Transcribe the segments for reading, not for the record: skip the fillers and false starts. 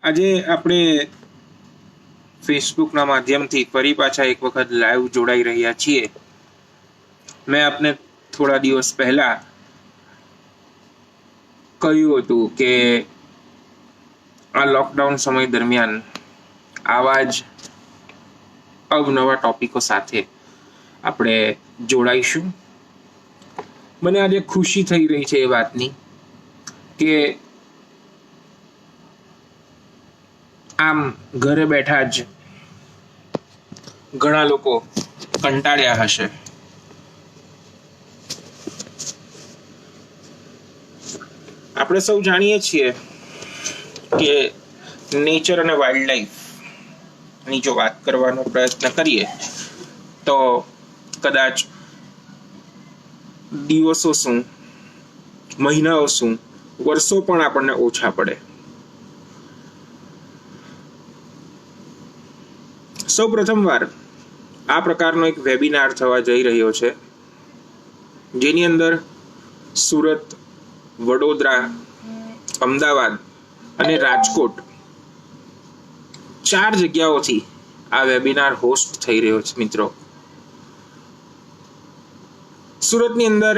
આજે આપણે ફેસબુકના માધ્યમથી ફરી પાછા એક વખત લાઈવ જોડાઈ રહ્યા છીએ. મેં આપને થોડા દિવસ પહેલા કહ્યું હતું કે આ લોકડાઉન સમય દરમિયાન આવા જ અવનવા ટોપિકો સાથે આપણે જોડાઈશું. મને આજે ખુશી થઈ રહી છે એ વાતની કે આમ ઘરે બેઠા જ ઘણા લોકો કંટાળ્યા હશે. આપણે સૌ જાણીએ છીએ કે નેચર અને વાઇલ્ડ લાઈફની જો વાત કરવાનો પ્રયત્ન કરીએ તો કદાચ દિવસો શું, મહિનાઓ શું, વર્ષો પણ આપણને ઓછા પડે. સૌ પ્રથમવાર આ પ્રકારનો એક વેબિનાર થવા જઈ રહ્યો છે, જેની અંદર સુરત, વડોદરા, અમદાવાદ અને રાજકોટ 4 જગ્યાઓથી આ વેબિનાર હોસ્ટ થઈ રહ્યો છે. મિત્રો, સુરતની અંદર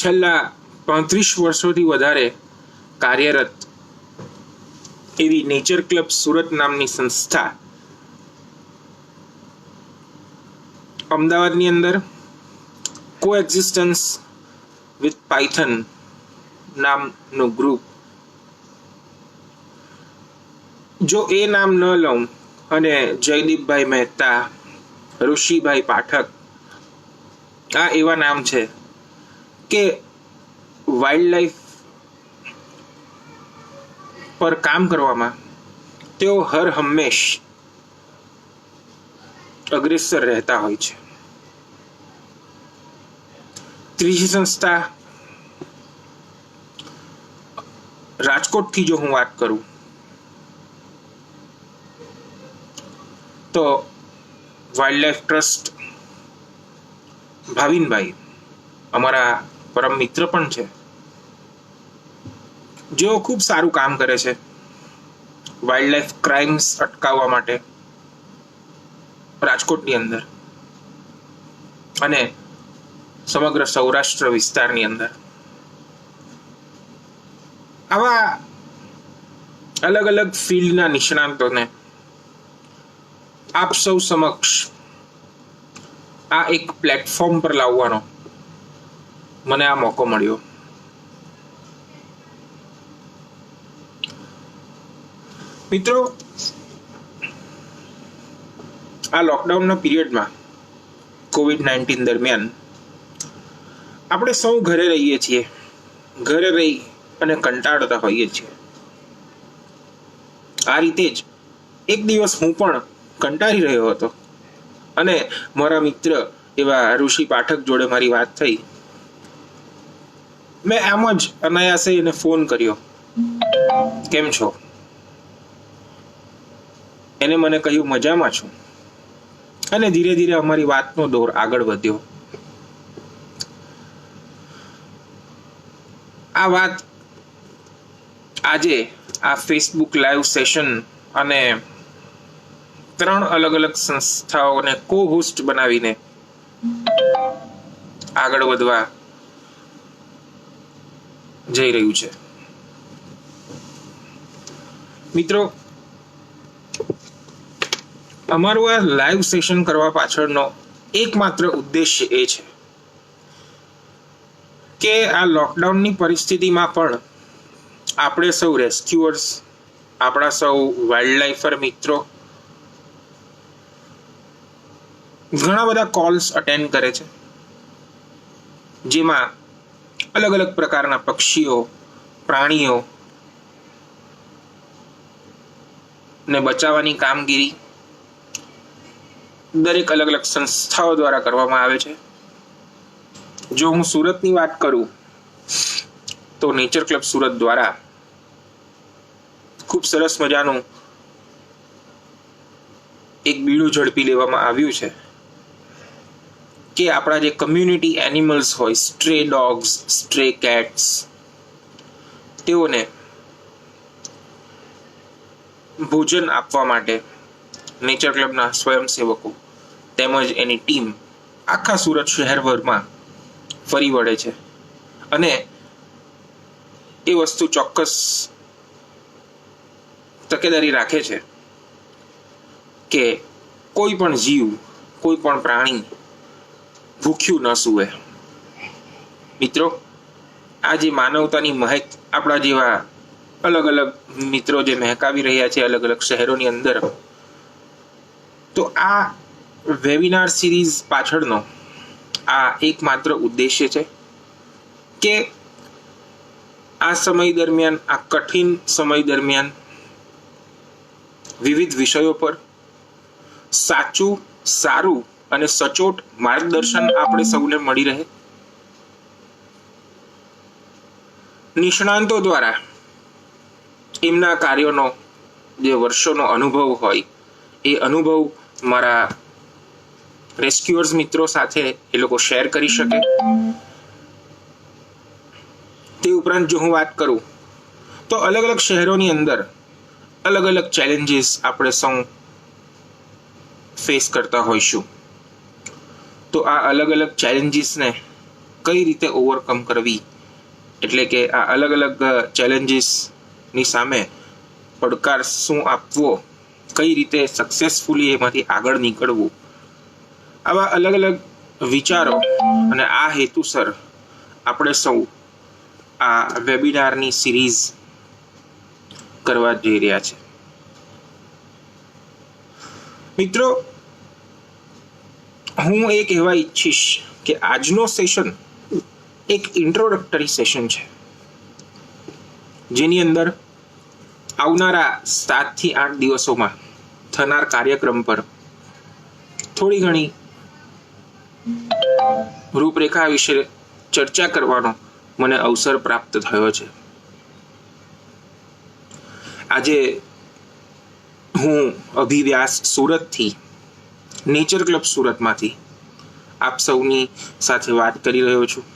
છેલ્લા 35 વર્ષોથી વધારે કાર્યરત એવી નેચર ક્લબ સુરત નામની સંસ્થા, અમદાવાદની અંદર કોએક્ઝિસ્ટન્સ વિથ પાયથન નામનું ગ્રુપ. જો એ નામ ન લઉં અને જયદીપભાઈ મહેતા, ઋષિભાઈ પાઠક, આ એવા નામ છે કે વાઇલ્ડ લાઈફ પર કામ કરવામાં તેઓ હર હંમેશ અગ્રેસર રહેતા હોય છે. ત્રીજી સંસ્થા રાજકોટથી જો હું વાત કરું તો વાઇલ્ડ લાઈફ ટ્રસ્ટ ભાવિનભાઈ અમારા પરમ મિત્ર પણ છે, જેઓ ખૂબ સારું કામ કરે છે વાઇલ્ડ લાઈફ ક્રાઇમ્સ અટકાવવા માટે રાજકોટની અંદર અને સમગ્ર સૌરાષ્ટ્ર વિસ્તારની અંદર. આવા અલગ અલગ ફિલ્ડના નિષ્ણાંતોને આપ સૌ સમક્ષ આ એક પ્લેટફોર્મ પર લાવવાનો મને આ મોકો મળ્યો. મિત્રો, આ લોકડાઉનના પીરિયડમાં COVID-19 દરમિયાન આપણે સૌ ઘરે રહીએ છીએ. ઘરે રહી અને કંટાળતા હોઈએ છીએ. આ રીતે જ એક દિવસ હું પણ કંટાળી રહ્યો હતો અને મારા મિત્ર એવા ઋષિ પાઠક જોડે મારી વાત થઈ. મેં આમ જ અનાયાસે એને ફોન કર્યો, કેમ છો? એને મને કહ્યું મજામાં છું, અને ધીરે ધીરે અમારી વાતનો દોર આગળ વધ્યો. આ વાત આજે આ ફેસબુક લાઈવ સેશન અને 3 અલગ અલગ સંસ્થાઓને કો હોસ્ટ બનાવીને આગળ વધવા જઈ રહ્યું છે. મિત્રો, અમારું આ લાઈવ સેશન કરવા પાછળનો એકમાત્ર ઉદ્દેશ્ય એ છે કે આ લોકડાઉનની પરિસ્થિતિમાં પણ આપણે સૌ રેસ્ક્યુઅર્સ, આપણા સૌ વાઇલ્ડ લાઈફર મિત્રો ઘણા બધા કોલ્સ અટેન્ડ કરે છે, જેમાં અલગ અલગ પ્રકારના પક્ષીઓ, પ્રાણીઓ ને બચાવવાની કામગીરી દરેક અલગ અલગ સંસ્થાઓ દ્વારા કરવામાં આવે છે. જો હું સુરતની વાત કરું તો નેચર ક્લબ સુરત દ્વારા ખૂબ સરસ મજાનું એક બીડું ઝડપી લેવામાં આવ્યું છે કે આપણા જે કમ્યુનિટી એનિમલ્સ હોય, સ્ટ્રે ડોગ્સ, સ્ટ્રે કેટ્સ, તેઓને ભોજન આપવા માટે નેચર ક્લબના સ્વયંસેવકો તેમજ એની ટીમ આખા સુરત શહેરભરમાં ફરી વળે છે અને એ વસ્તુ ચોક્કસ તકેદારી રાખે છે કે કોઈ પણ જીવ, કોઈ પણ પ્રાણી ભૂખ્યું ન સૂવે. મિત્રો, આ જે માનવતાની મહેક આપણા જેવા અલગ અલગ મિત્રો જે મહેકાવી રહ્યા છે અલગ અલગ શહેરોની અંદર, તો આ વેબિનાર સિરીઝ પાછળનો આ એકમાત્ર ઉદ્દેશ્ય છે કે આ સમય દરમિયાન, આ કઠિન સમય દરમિયાન વિવિધ વિષયો પર સાચું, સારું અને સચોટ માર્ગદર્શન આપણે સૌને મળી રહે. નિષ્ણાંતો દ્વારા એમના કાર્યોનો જે વર્ષોનો અનુભવ હોય એ અનુભવ મારા રેસ્ક્યુઅર્સ મિત્રો સાથે એ લોકો શેર કરી શકે. તે ઉપરાંત જો હું વાત કરું તો અલગ અલગ શહેરોની અંદર અલગ અલગ ચેલેન્જીસ આપણે સૌ ફેસ કરતા હોઈશું. તો આ અલગ અલગ ચેલેન્જીસને કઈ રીતે ઓવરકમ કરવી, એટલે કે આ અલગ અલગ ચેલેન્જીસની સામે પડકાર શું આપવો, કઈ રીતે સક્સેસફુલી એમાંથી આગળ નીકળવું, આવા અલગ અલગ વિચારો અને આ હેતુસર આપણે સૌ આ વેબિનારની સિરીઝ કરવા જઈ રહ્યા છે. મિત્રો, હું એ કહેવા ઈચ્છીશ કે આજનો સેશન એક ઇન્ટ્રોડક્ટરી સેશન છે, જેની અંદર આવનારા 7 થી 8 દિવસોમાં થનાર કાર્યક્રમ પર થોડી ઘણી રૂપરેખા વિશે ચર્ચા કરવાનો મને અવસર પ્રાપ્ત થયો છે. આજે હું અભિવ્યાસ સુરતથી, નેચર ક્લબ સુરતમાંથી આપ સૌની સાથે વાત કરી રહ્યો છું.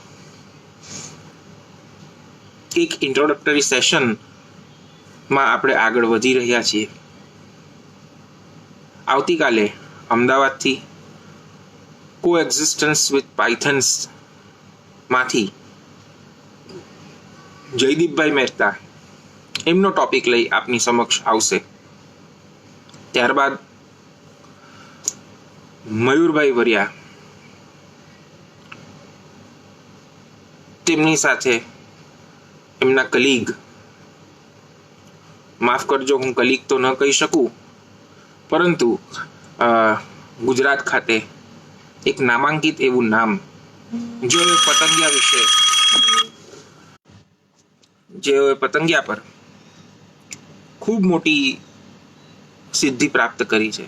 એક ઇન્ટ્રોડક્ટરી સેશનમાં આપણે આગળ વધી રહ્યા છીએ. આવતીકાલે અમદાવાદથી કોએક્ઝિસ્ટન્સ વિથ પાયથન્સ માંથી જયદીપભાઈ મહેતા એમનો ટોપિક લઈ આપની સમક્ષ આવશે. ત્યારબાદ મયુરભાઈ વરિયા તેમની સાથે એમના કલીગ, માફ કરજો હું કલીગ તો ન કહી શકું, પરંતુ ગુજરાત ખાતે એક નામાંકિત એવું નામ, જેઓએ પતંગિયા પર ખૂબ મોટી સિદ્ધિ પ્રાપ્ત કરી છે.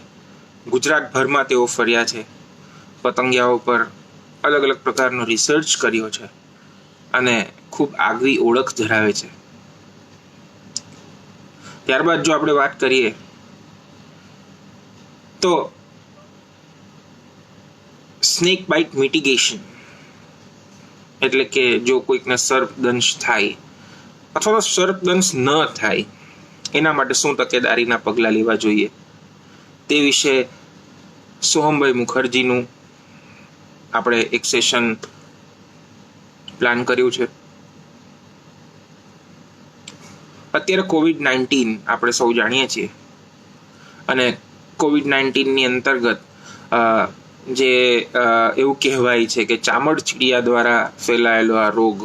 ગુજરાતભરમાં તેઓ ફર્યા છે, પતંગિયાઓ પર અલગ અલગ પ્રકારનો રિસર્ચ કર્યો છે અને ખૂબ આગવી ઓળખ ધરાવે છે. ત્યારબાદ જો આપણે વાત કરીએ તો સ્નેક બાઇટ મિટિગેશન, એટલે કે જો કોઈકને સર્પદંશ થાય અથવા તો સર્પદંશ ન થાય એના માટે શું તકેદારીના પગલાં લેવા જોઈએ, તે વિશે સોહમભાઈ મુખર્જીનું આપણે એક સેશન પ્લાન કર્યું છે. અત્યારે કોવિડ-19 આપણે સૌ જાણીએ છીએ અને કોવિડ-19ની અંતર્ગત જે એવું કહેવાય છે કે ચામડચીડિયા દ્વારા ફેલાયેલો આ રોગ,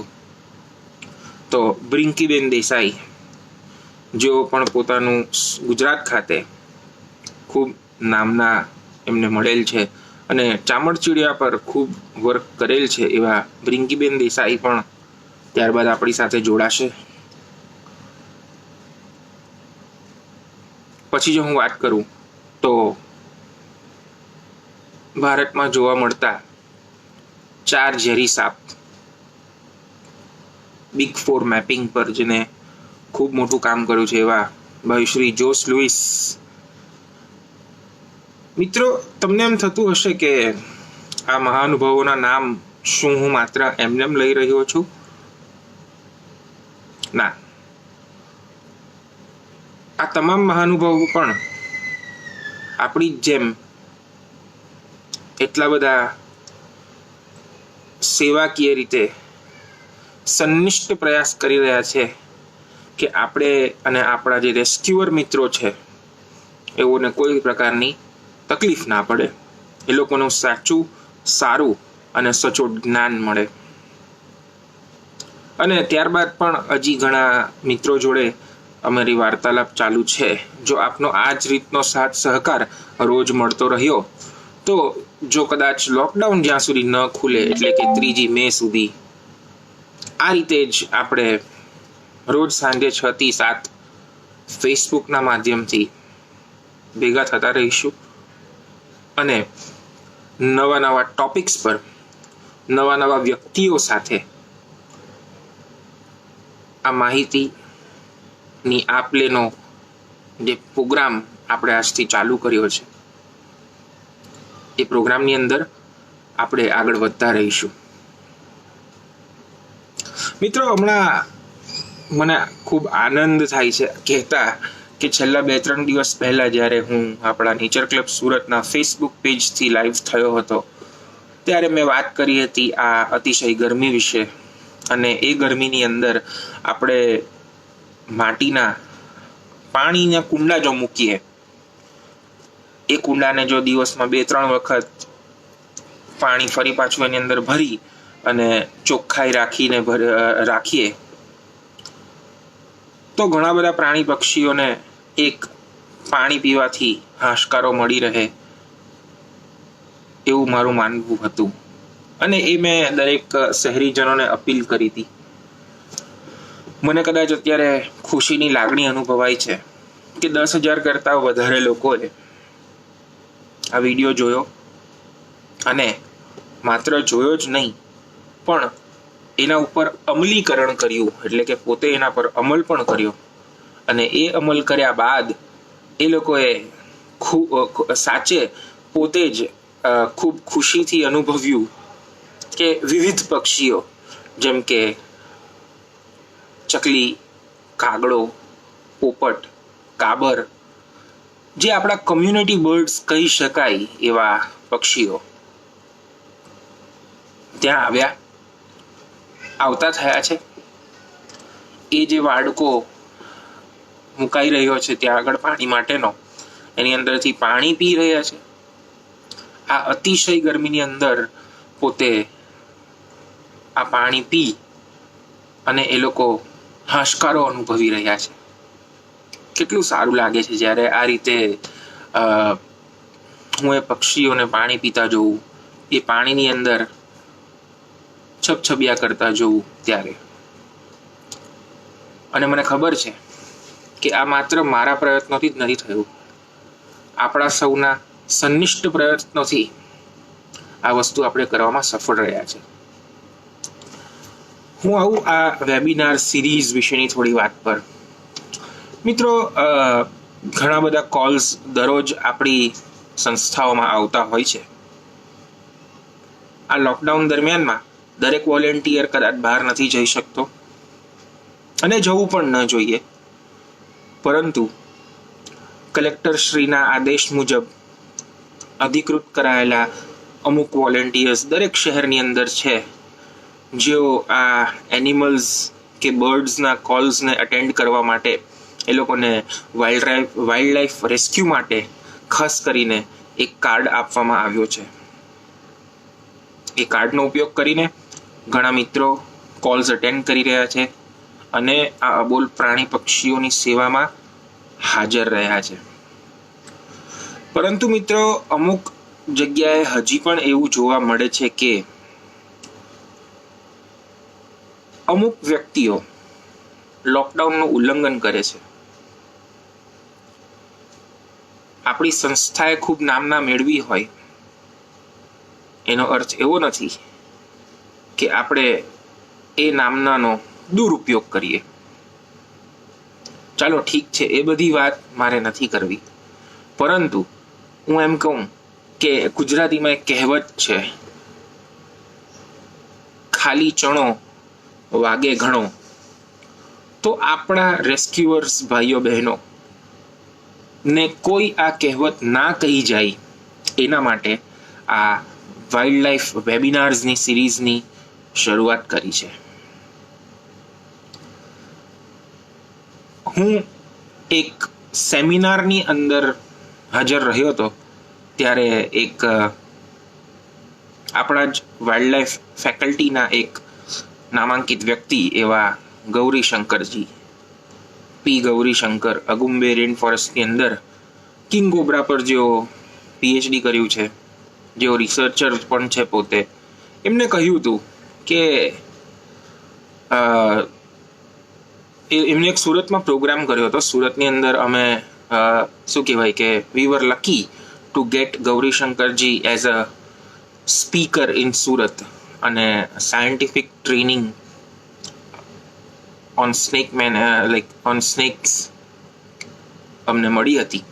તો બ્રિંકીબેન દેસાઈ જેઓ પણ પોતાનું ગુજરાત ખાતે ખૂબ નામના એમને મળેલ છે અને ચામડચીડિયા પર ખૂબ વર્ક કરેલ છે એવા બ્રિંકીબેન દેસાઈ પણ ત્યારબાદ આપણી સાથે જોડાશે. પછી જો હું વાત કરું તો ભારતમાં જોવા મળતા 4 ઝેરી સાપ, બિગ 4 મેપિંગ પર જેને ખૂબ મોટું કામ કર્યું છે એવા ભાઈ શ્રી જોસ લુઈસ. મિત્રો, તમને એમ થતું હશે કે આ મહાનુભાવોના નામ શું હું માત્ર એમનેમ લઈ રહ્યો છું? ના, આ તમામ મહાનુભાવો પણ આપણી જ જેમ એટલા બધા સેવાકીય રીતે સંનિષ્ઠ પ્રયાસ કરી રહ્યા છે કે આપણે અને આપણા જે રેસ્ક્યુઅર મિત્રો છે એઓને કોઈ પ્રકારની તકલીફ ના પડે, એ લોકોનું સાચું, સારું અને સચોટ જ્ઞાન મળે. અને ત્યારબાદ પણ હજી ઘણા મિત્રો જોડે અમારી વાર્તાલાપ ચાલુ છે. જો આપનો આ જ રીતનો સાથ સહકાર રોજ મળતો રહ્યો તો જો કદાચ લોકડાઉન જ્યાં સુધી ન ખુલે એટલે કે 3 મે સુધી આ રીતે જ આપણે રોજ સાંજે 6 થી 7 ફેસબુકના માધ્યમથી ભેગા થતા રહીશું અને નવા નવા ટોપિક્સ પર નવા નવા વ્યક્તિઓ સાથે આ માહિતીની આપલેનો જે પ્રોગ્રામ આપણે આજથી ચાલુ કર્યો છે એ પ્રોગ્રામની અંદર આપણે આગળ વધતા રહીશું. મિત્રો, હમણાં મને ખૂબ આનંદ થાય છે કહેતા કે છેલ્લા 2-3 દિવસ પહેલા જ્યારે હું આપણા નેચર ક્લબ સુરતના ફેસબુક પેજથી લાઈવ થયો હતો ત્યારે મેં વાત કરી હતી આ અતિશય ગરમી વિશે. અને એ ગરમીની અંદર આપણે માટીના પાણીના કુંડા જો મૂકીએ, એ કુંડાને જો દિવસમાં 2-3 વખત પાણી ફરી પાછું એની અંદર ભરી અને ચોખ્ખાઈ રાખીએ તો ઘણા બધા પ્રાણી પક્ષીઓને એક પાણી પીવાથી હાશકારો મળી રહે એવું મારું માનવું હતું. અને એ મેં દરેક શહેરીજનોને અપીલ કરી હતી. મને કદાચ અત્યારે ખુશીની લાગણી અનુભવાય છે કે 10,000 કરતાં વધારે લોકોએ આ વિડીયો જોયો અને માત્ર જોયો જ નહીં પણ એના ઉપર અમલીકરણ કર્યું, એટલે કે પોતે એના પર અમલ પણ કર્યો. અને એ અમલ કર્યા બાદ એ લોકોએ સાચે પોતે જ ખૂબ ખુશીથી અનુભવ્યું કે વિવિધ પક્ષીઓ જેમ કે ચકલી, કાગડો, પોપટ, કાબર, જે આપણા કમ્યુનિટી બર્ડ્સ કહી શકાય એવા પક્ષીઓ ત્યાં આવતા થયા છે. એ જે વાડકો મુકાઈ રહ્યો છે ત્યાં આગળ પાણી માટેનો, એની અંદરથી પાણી પી રહ્યા છે. આ અતિશય ગરમીની અંદર પોતે આ પાણી પી અને એ લોકો હાશકારો અનુભવી રહ્યા છે. કેટલું સારું લાગે છે જ્યારે આ રીતે હું એ પક્ષીઓને પાણી પીતા જોઉં, એ પાણીની અંદર છબછબિયા કરતા જોઉં ત્યારે. અને મને ખબર છે કે આ માત્ર મારા પ્રયત્નોથી જ નથી થયું, આપણા સૌના સંનિષ્ઠ પ્રયત્નોથી આ વસ્તુ આપણે કરવામાં સફળ રહ્યા છે. હું આવું આ વેબિનાર સિરીઝ વિશેની થોડી વાત પર. મિત્રો, ઘણા બધા કોલ્સ દરરોજ આપણી સંસ્થાઓમાં આવતા હોય છે. આ લોકડાઉન દરમિયાનમાં દરેક વોલેન્ટિયર કદાચ બહાર નથી જઈ શકતો અને જવું પણ ન જોઈએ, પરંતુ કલેક્ટરશ્રીના આદેશ મુજબ અધિકૃત કરાયેલા અમુક વોલેન્ટિયર્સ દરેક શહેરની અંદર છે, જેઓ આ એનિમલ્સ કે બર્ડ્સના કોલ્સને અટેન્ડ કરવા માટે, એ લોકોને વાઇલ્ડ લાઈફ રેસ્ક્યુ માટે ખાસ કરીને એક કાર્ડ આપવામાં આવ્યો છે. એ કાર્ડનો ઉપયોગ કરીને ઘણા મિત્રો કોલ્સ અટેન્ડ કરી રહ્યા છે અને આ અબોલ પ્રાણી પક્ષીઓની સેવામાં હાજર રહ્યા છે. પરંતુ મિત્રો, અમુક જગ્યાએ હજી પણ એવું જોવા મળે છે કે અમુક વ્યક્તિઓ લોકડાઉનનું ઉલ્લંઘન કરે છે. આપણી સંસ્થાએ ખૂબ નામના મેળવી હોય એનો અર્થ એવો નથી કે આપણે એ નામનાનો દુરુપયોગ કરીએ. ચાલો ઠીક છે, એ બધી વાત મારે નથી કરવી, પરંતુ હું એમ કહું કે ગુજરાતીમાં એક કહેવત છે, ખાલી ચણો વાગે ઘણો. તો આપણા રેસ્ક્યુઅર્સ ભાઈઓ બહેનો ને કોઈ આ કહેવત ના કહી જાય એના માટે આ વાઇલ્ડ લાઈફ વેબિનાર્સની સિરીઝની શરૂઆત કરી છે. હું એક સેમિનારની અંદર હાજર રહ્યો હતો ત્યારે એક આપણા જ વાઇલ્ડ લાઈફ ફેકલ્ટીના એક નામાંકિત વ્યક્તિ એવા ગૌરીશંકરજી, પી ગૌરીશંકર, અગુમ્બે રેન ફોરેસ્ટની અંદર કિંગ કોબ્રા પર જેઓ પીએચડી કર્યું છે, જેઓ રિસર્ચર પણ છે પોતે, એમને કહ્યું હતું કે એમને એક સુરતમાં પ્રોગ્રામ કર્યો હતો. સુરતની અંદર અમે શું કહેવાય કે we were lucky to get Gaurishankarji as a speaker in Surat, અને સાયન્ટિફિક ટ્રેનિંગ ઓન સ્નેક્સ અમને મળી હતી.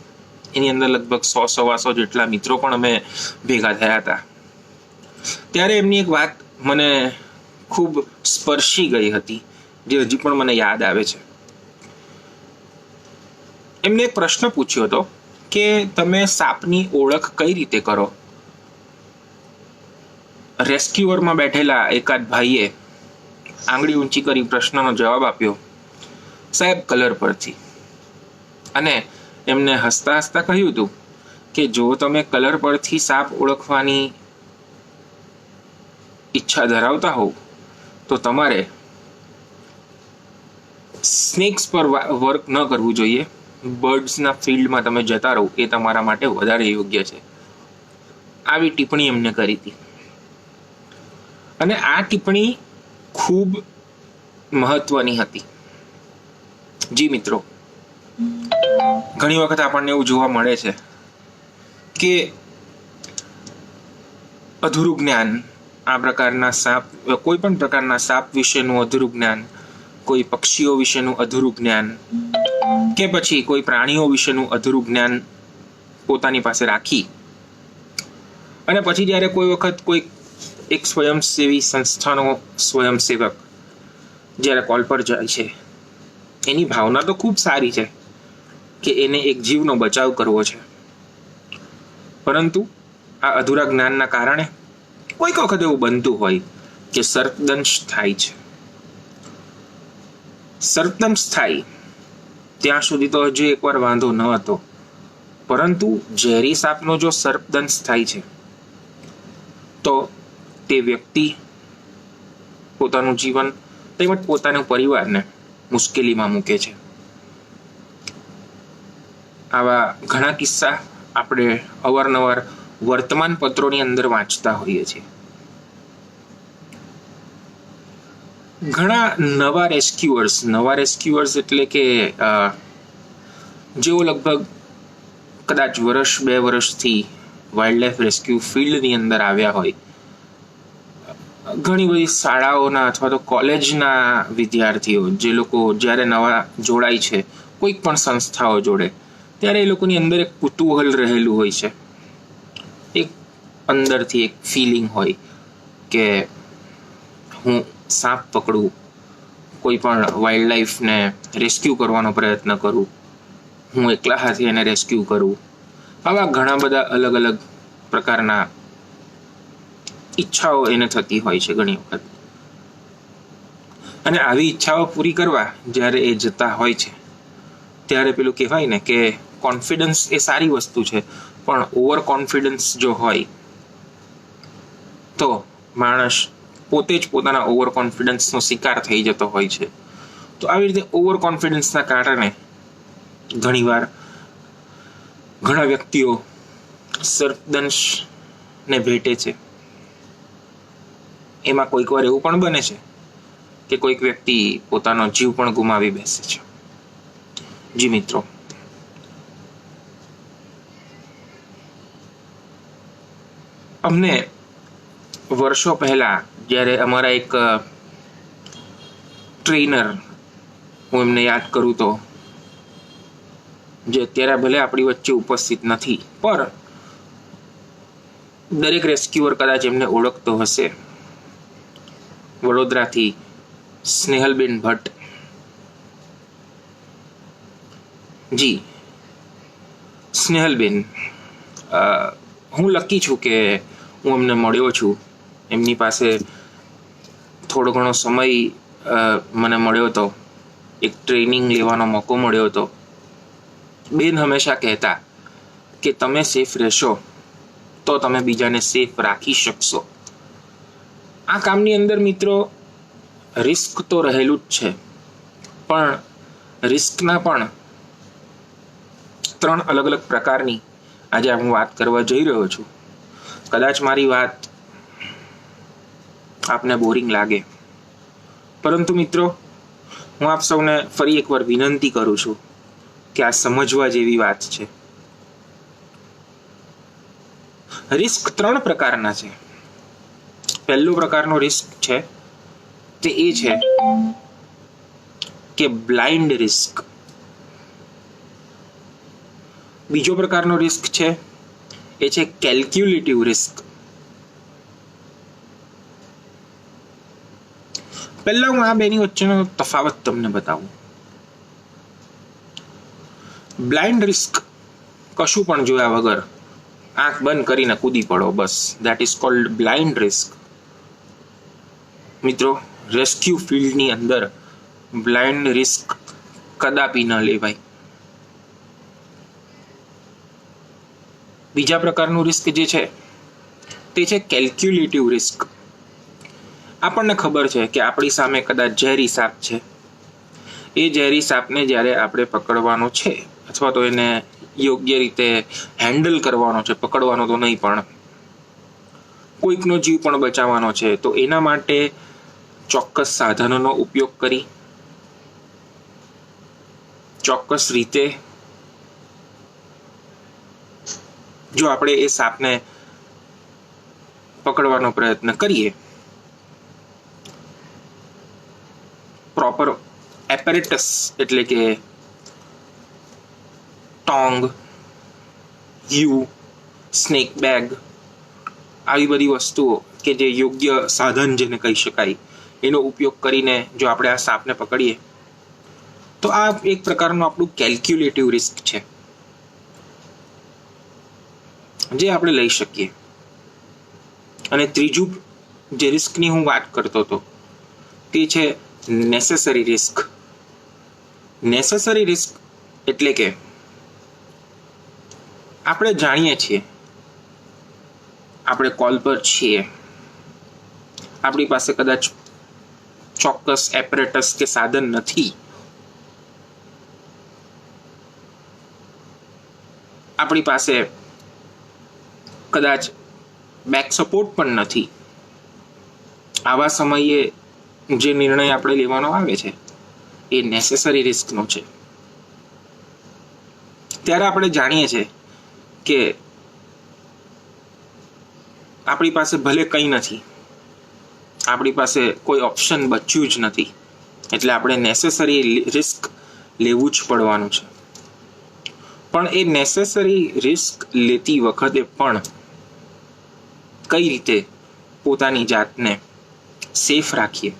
એની અંદર લગભગ 100-125 જેટલા મિત્રો પણ અમે ભેગા થયા હતા. ત્યારે એમની એક વાત મને ખૂબ સ્પર્શી ગઈ હતી, જે હજી પણ મને યાદ આવે છે. એમને એક પ્રશ્ન પૂછ્યો હતો કે તમે સાપની ઓળખ કઈ રીતે કરો? રેસ્ક્યુઅરમાં બેઠેલા એકાદ ભાઈએ આંગળી ઊંચી કરી પ્રશ્નનો જવાબ આપ્યો, સાહેબ કલર પરથી. અને એમને હસતા હસતા કહ્યું હતું કે જો તમે કલર પરથી સાપ ઓળખવાની ઈચ્છા ધરાવતા હોવ તો તમારે સ્નેક્સ પર વર્ક ન કરવું જોઈએ. બર્ડ્સના ફિલ્ડમાં તમે જતા રહો એ તમારા માટે વધારે યોગ્ય છે. આવી ટિપ્પણી એમને કરી હતી. અને આ ટિપ્પણી ખૂબ મહત્વની હતી. જી મિત્રો, ઘણી વખત આપણને એવું જોવા મળે છે કે અધૂરું જ્ઞાન, આ પ્રકારના સાપ, કોઈ પણ પ્રકારના સાપ વિશેનું અધૂરું જ્ઞાન, કોઈ પક્ષીઓ વિશેનું અધૂરું જ્ઞાન, કે પછી કોઈ પ્રાણીઓ વિશેનું અધૂરું જ્ઞાન પોતાની પાસે રાખી અને પછી જ્યારે કોઈ વખત કોઈ એક સ્વયંસેવી સંસ્થાનો સ્વયંસેવક જ્યારે કોલ પર જાય છે, એની ભાવના તો ખૂબ સારી છે કે એને એક જીવનો બચાવ કરવો છે, પરંતુ આ અધૂરા જ્ઞાનના કારણે કોઈક વખત એવું બનતું હોય કે સર્પદંશ થાય છે. સર્પદંશ થાય ત્યાં સુધી તો હજુ એકવાર વાંધો ન હતો, પરંતુ ઝેરી સાપનો જો સર્પદંશ થાય છે તો તે વ્યક્તિ પોતાનું જીવન તેમજ પોતાના પરિવારને મુશ્કેલીમાં મૂકે છે. આવા ઘણા કિસ્સા આપણે અવારનવાર વર્તમાન પત્રોની અંદર વાંચતા હોઈએ છીએ. ઘણા નવા રેસ્ક્યુઅર્સ એટલે કે જેઓ લગભગ કદાચ 1-2 વર્ષથી વાઇલ્ડ લાઈફ રેસ્ક્યુ ફિલ્ડની અંદર આવ્યા હોય, ઘણી બધી શાળાઓના અથવા તો કોલેજના વિદ્યાર્થીઓ જે લોકો જ્યારે નવા જોડાય છે કોઈક પણ સંસ્થાઓ જોડે, ત્યારે એ લોકોની અંદર એક કુતૂહલ રહેલું હોય છે, એક અંદરથી એક ફિલિંગ હોય કે હું સાપ પકડું, કોઈ પણ વાઇલ્ડ લાઈફને રેસ્ક્યુ કરવાનો પ્રયત્ન કરું, હું એકલા હાથે એને રેસ્ક્યુ કરું. આવા ઘણા બધા અલગ અલગ પ્રકારના ઈચ્છાઓ એને થતી હોય છે ઘણી વખત. અને આવી ઈચ્છાઓ પૂરી કરવા જ્યારે એ જતા હોય છે ત્યારે પેલું કહેવાય ને કે કોન્ફિડન્સ એ સારી વસ્તુ છે, પણ ઓવર કોન્ફિડન્સ જો હોય તો માણસ પોતે જ પોતાના ઓવર કોન્ફિડન્સનો શિકાર થઈ જતો હોય છે. તો આવી રીતે ઓવર કોન્ફિડન્સના કારણે ઘણીવાર ઘણા વ્યક્તિઓ સર્પદંશને ભેટે છે. એમાં કોઈક વાર એવું પણ બને છે કે કોઈક વ્યક્તિ પોતાનો જીવ પણ ગુમાવી બેસે છે. જી મિત્રો, અમને વર્ષો પહેલા જ્યારે અમારા એક ટ્રેનર, હું એમને યાદ કરું તો, જે અત્યારે ભલે આપણી વચ્ચે ઉપસ્થિત નથી, પર દરેક રેસ્ક્યુઅર કદાચ એમને ઓળખતો હશે, વડોદરાથી સ્નેહલબેન ભટ્ટ જી, સ્નેહલબેન, હું લકી છું કે હું એમને મળ્યો છું. એમની પાસે થોડો ઘણો સમય મને મળ્યો હતો, એક ટ્રેનિંગ લેવાનો મોકો મળ્યો હતો. બેન હંમેશા કહેતા કે તમે સેફ રહેશો તો તમે બીજાને સેફ રાખી શકશો. આ કામની અંદર મિત્રો રિસ્ક તો રહેલું જ છે, પણ રિસ્કના પણ 3 અલગ અલગ પ્રકારની આજે હું વાત કરવા જઈ રહ્યો છું. કદાચ મારી વાત આપને બોરિંગ લાગે, પરંતુ મિત્રો હું આપ સૌને ફરી એકવાર વિનંતી કરું છું કે આ સમજવા જેવી વાત છે. રિસ્ક 3 પ્રકારના છે. પહેલો પ્રકારનો રિસ્ક છે તે એ છે કે બ્લાઇન્ડ રિસ્ક. બીજો પ્રકારનો રિસ્ક છે એ છે કેલ્ક્યુલેટિવ રિસ્ક. પહેલા હું આ બેની વચ્ચેનો તફાવત તમને બતાવું. બ્લાઇન્ડ રિસ્ક કશું પણ જોયા વગર આંખ બંધ કરીને કૂદી પડો, બસ, that is called blind risk. મિત્રો, રેસ્ક્યુ ફિલ્ડની અંદર બ્લાઇન્ડ રિસ્ક કદાપી ન લેવાય. બીજા પ્રકારનું રિસ્ક જે છે તે છે કેલ્ક્યુલેટિવ રિસ્ક. આપણને ખબર છે કે આપણી સામે કદાચ ઝેરી સાપ છે. એ ઝેરી સાપને જ્યારે આપણે પકડવાનો છે અથવા તો એને યોગ્ય રીતે હેન્ડલ કરવાનો છે, પકડવાનો તો નહીં પણ કોઈકનો જીવ પણ બચાવવાનો છે, તો એના માટે ચોક્કસ સાધનોનો ઉપયોગ કરી ચોક્કસ રીતે જો આપણે એ સાપને પકડવાનો પ્રયત્ન કરીએ, પ્રોપર એપેરેટસ એટલે કે ટોંગ, યુ, સ્નેક બેગ, આવી બધી વસ્તુઓ કે જે યોગ્ય સાધન જેને કહી શકાય એનો ઉપયોગ કરીને જો આપણે આ સાપને પકડીએ તો આ એક પ્રકારનું આપણું કેલ્ક્યુલેટિવ રિસ્ક છે જે આપણે લઈ શકીએ. અને ત્રીજું જે રિસ્કની હું વાત કરતો હતો તે છે નેસેસરી રિસ્ક. નેસેસરી રિસ્ક એટલે કે આપણે જાણીએ છીએ, આપણે કોલ પર છીએ, આપણી પાસે કદાચ ચોક્કસ એપરેટસ કે સાધન નથી, આપણી પાસે કદાચ બેક સપોર્ટ પણ નથી. આવા સમયે જે નિર્ણય આપણે લેવાનો આવે છે એ નેસેસરી રિસ્કનો છે. ત્યારે આપણે જાણીએ છીએ કે આપણી પાસે ભલે કંઈ નથી, આપણી પાસે કોઈ ઓપ્શન બચ્યું જ નથી, એટલે આપણે નેસેસરી રિસ્ક લેવું જ પડવાનું છે. પણ એ નેસેસરી રિસ્ક લેતી વખતે પણ કઈ રીતે પોતાની જાતને સેફ રાખીએ,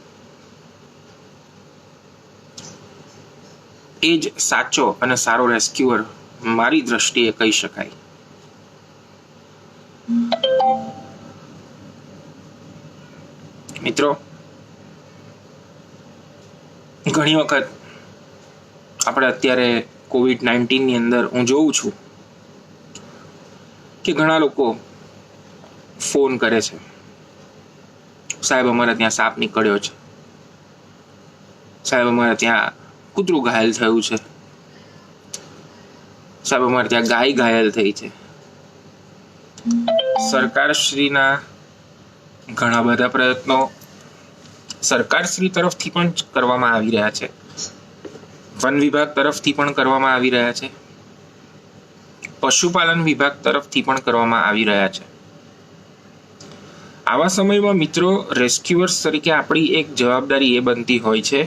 એ જ સાચો અને સારો રેસ્ક્યુઅર મારી દ્રષ્ટિએ કહી શકાય. મિત્રો, ઘણી વખત આપણે અત્યારે COVID-19ની અંદર હું જોઉં છું કે ઘણા લોકો ફોન કરે છે, સાહેબ અમારે ત્યાં સાપ નીકળ્યો છે, સાહેબ અમારે ત્યાં કૂતરું ઘાયલ થયું છે, સાહેબ અમારે ત્યાં ગાય ઘાયલ થઈ છે. સરકારશ્રીના ઘણા બધા પ્રયત્નો સરકારશ્રી તરફથી પણ કરવામાં આવી રહ્યા છે, વન વિભાગ તરફથી પણ કરવામાં આવી રહ્યા છે, પશુપાલન વિભાગ તરફથી પણ કરવામાં આવી રહ્યા છે. આવા સમયમાં મિત્રો, રેસ્ક્યુઅર્સ તરીકે આપણી એક જવાબદારી એ બનતી હોય છે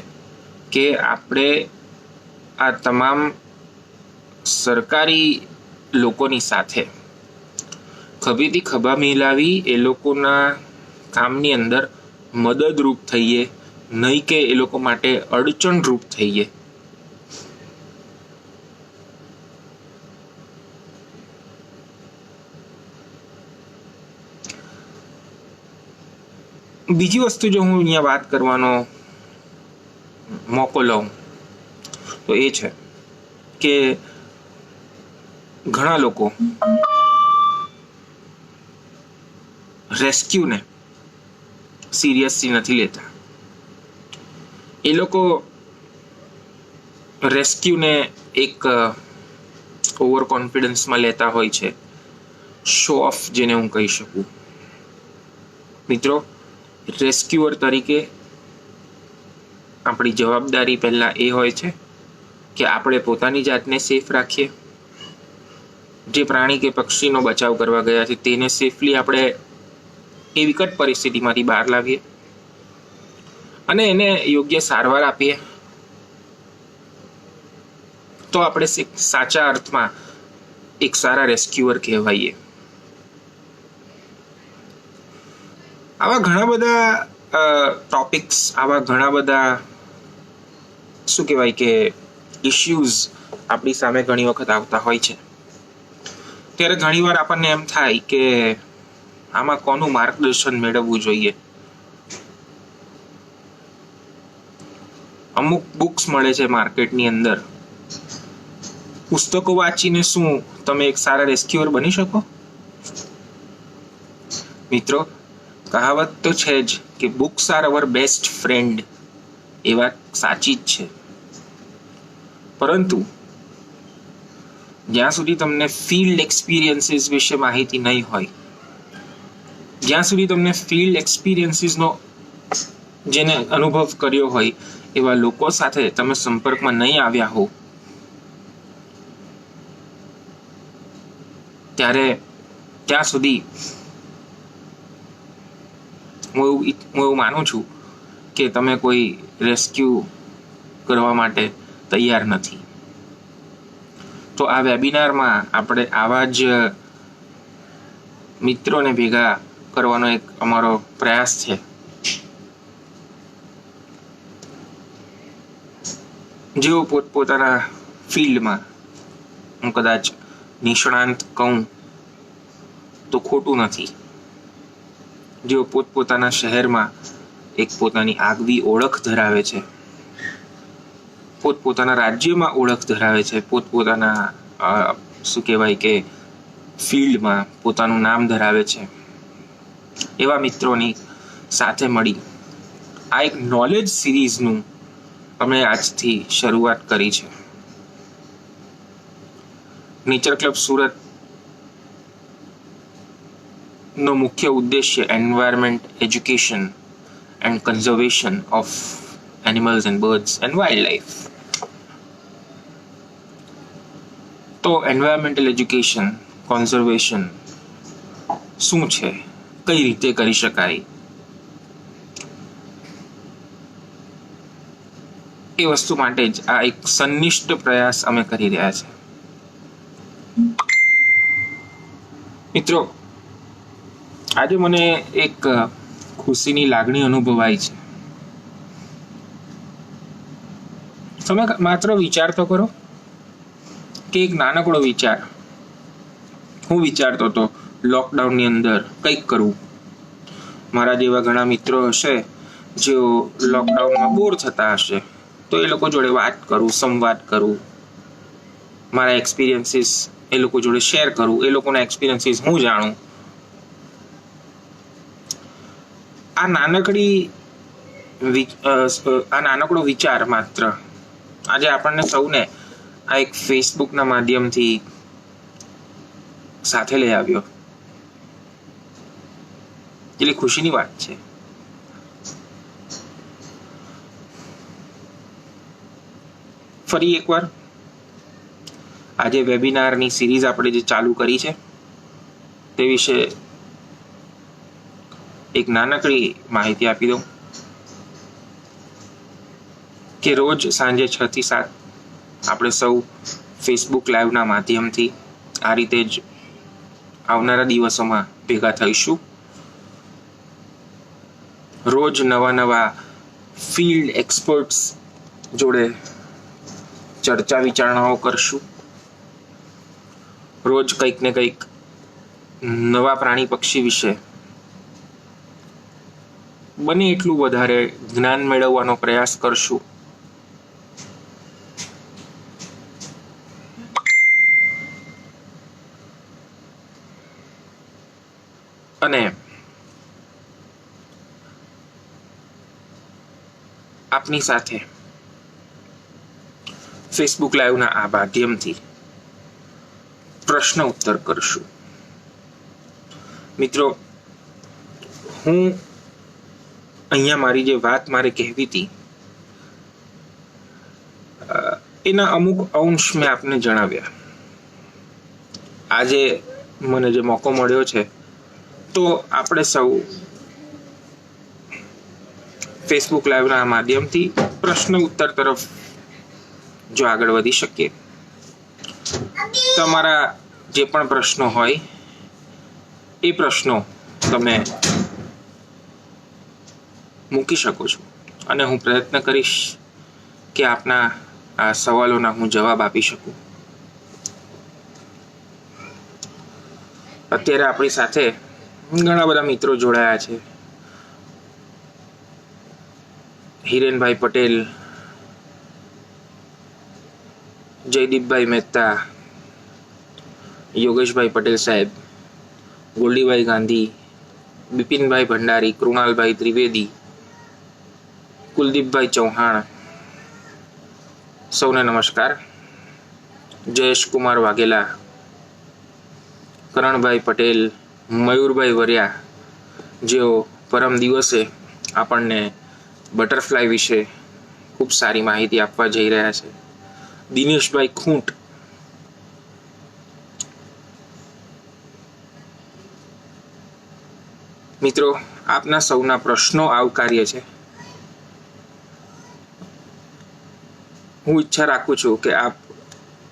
કે આપણે આ તમામ સરકારી લોકોની સાથે ખભેથી ખભા મિલાવી એ લોકોના કામની અંદર મદદરૂપ થઈએ, નહીં કે એ લોકો માટે અડચણરૂપ થઈએ. બીજી વસ્તુ જો હું અહીંયા વાત કરવાનો મોકો લઉં તો એ છે કે ઘણા લોકો રેસ્ક્યુને સિરિયસલી નથી લેતા. એ લોકો રેસ્ક્યુને એક ઓવર કોન્ફિડન્સમાં લેતા હોય છે, શો ઓફ જેને હું કહી શકું. મિત્રો, રેસ્ક્યુઅર તરીકે આપણી જવાબદારી પહેલાં એ હોય છે કે આપણે પોતાની જાતને સેફ રાખીએ. જે પ્રાણી કે પક્ષીનો બચાવ કરવા ગયા છે તેને સેફલી આપણે એ વિકટ પરિસ્થિતિમાંથી બહાર લાવીએ અને એને યોગ્ય સારવાર આપીએ, તો આપણે સાચા અર્થમાં એક સારા રેસ્ક્યુઅર કહેવાઈએ. આવા ઘણા બધા ટોપિક્સ, આવા ઘણા બધા શું કહેવાય કે ઇશ્યુઝ આપણી સામે ઘણી વખત આવતા હોય છે. ત્યારે ઘણીવાર આપણને એમ થાય કે આમાં કોનું માર્ગદર્શન મેળવવું જોઈએ. અમુક બુક્સ મળે છે માર્કેટની અંદર. પુસ્તકો વાંચીને શું તમે એક સારા રેસ્ક્યુઅર બની શકો? મિત્રો, કહાવત તો છે જ કે books are our best friend. એ વાત સાચી જ છે, પરંતુ જ્યાં સુધી તમને ફિલ્ડ એક્સપિરિયન્સીસ વિશે માહિતી નહીં હોય, જ્યાં સુધી તમને ફિલ્ડ એક્સપિરિયન્સીસનો જેને અનુભવ કર્યો હોય એવા લોકો સાથે તમે સંપર્કમાં નહીં આવ્યા હો, ત્યાં સુધી હું એવું માનું છું કે તમે કોઈ રેસ્ક્યુ કરવા માટે તૈયાર નથી. તો આ વેબિનારમાં આપણે આવા જ મિત્રોને ભેગા કરવાનો એક અમારો પ્રયાસ છે. જેઓ પોતપોતાના ફિલ્ડમાં, હું કદાચ નિષ્ણાંત કહું તો ખોટું નથી, જેઓ પોતપોતાના શહેરમાં એક પોતાની આગવી ઓળખ ધરાવે છે, પોતપોતાના રાજ્યમાં ઓળખ ધરાવે છે, પોતપોતાના શું કહેવાય કે ફિલ્ડમાં પોતાનું નામ ધરાવે છે, એવા મિત્રોની સાથે મળી આ એક નોલેજ સિરીઝનું અમે આજથી શરૂઆત કરી છે. નેચર ક્લબ સુરત નો મુખ્ય ઉદ્દેશ્ય environment education and conservation of animals and birds and wild life. તો એન્વાયરમેન્ટલ એજ્યુકેશન, કોન્ઝર્વેશન શું છે, કઈ રીતે કરી શકાય, એ વસ્તુ માટે જ આ એક સંનિષ્ઠ પ્રયાસ અમે કરી રહ્યા છે. મિત્રો, આજે મને એક ખુશીની લાગણી અનુભવાય છે. તમે માત્ર વિચાર તો કરો કે એક નાનકડો વિચાર હું વિચારતો હતો લોકડાઉનની અંદર કંઈક કરવું. મારા જેવા ઘણા મિત્રો હશે જેઓ લોકડાઉનમાં બોર થતા હશે, તો એ લોકો જોડે વાત કરું, સંવાદ કરું, મારા એક્સપિરિયન્સીસ એ લોકો જોડે શેર કરું, એ લોકોના એક્સપિરિયન્સીસ હું જાણું. આ નાનકડો વિચાર માત્ર આજે આપણને સૌને આ એક ફેસબુકના માધ્યમથી સાથે લઈ આવ્યો. એટલે ખુશીની વાત છે. ફરી એકવાર આજે વેબિનારની સિરીઝ આપણે જે ચાલુ કરી છે તે વિશે એક નાનકડી માહિતી આપી દઉં કે રોજ સાંજે 6 થી 7 આપણે સૌ ફેસબુક લાઈવના માધ્યમથી આ રીતે જ આવનારા દિવસોમાં ભેગા થઈશું. રોજ નવા ફિલ્ડ એક્સપર્ટ્સ જોડે ચર્ચા વિચારણાઓ કરશું. રોજ કંઈક ને કંઈક નવા પ્રાણી પક્ષી વિશે બને એટલું વધારે જ્ઞાન મેળવવાનો પ્રયાસ કરશું. અને આપની સાથે ફેસબુક લાઈવના આ માધ્યમથી પ્રશ્ન ઉત્તર કરશું. મિત્રો, હું અહીંયા મારી જે વાત મારે કહેવી હતી એના અમુક અંશ મેં આપને જણાવ્યા. આજે મને જે મોકો મળ્યો છે તો આપણે સૌ ફેસબુક લાઈવના માધ્યમથી પ્રશ્ન ઉત્તર તરફ જો આગળ વધી શકીએ. તમારા જે પણ પ્રશ્નો હોય એ પ્રશ્નો તમે મૂકી શકો છો અને હું પ્રયત્ન કરીશ કે આપના આ સવાલોના હું જવાબ આપી શકું. અત્યારે આપણી સાથે ઘણા બધા મિત્રો જોડાયા છે. હિરેનભાઈ પટેલ, જયદીપભાઈ મહેતા, યોગેશભાઈ પટેલ સાહેબ, ગોલ્ડીભાઈ ગાંધી, બિપિનભાઈ ભંડારી, કૃણાલભાઈ ત્રિવેદી, કુલદીપભાઈ ચૌહાણ, સૌને નમસ્કાર. જયેશકુમાર વાઘેલા, કરણભાઈ પટેલ, મયુરભાઈ વરિયા, જેઓ પરમ દિવસે આપણને બટરફ્લાય વિશે ખૂબ સારી માહિતી આપવા જઈ રહ્યા છે. દિનેશભાઈ ખૂંટ, મિત્રો, આપના સૌના પ્રશ્નો આવકાર્ય છે. હું ઈચ્છા રાખું છું કે આપ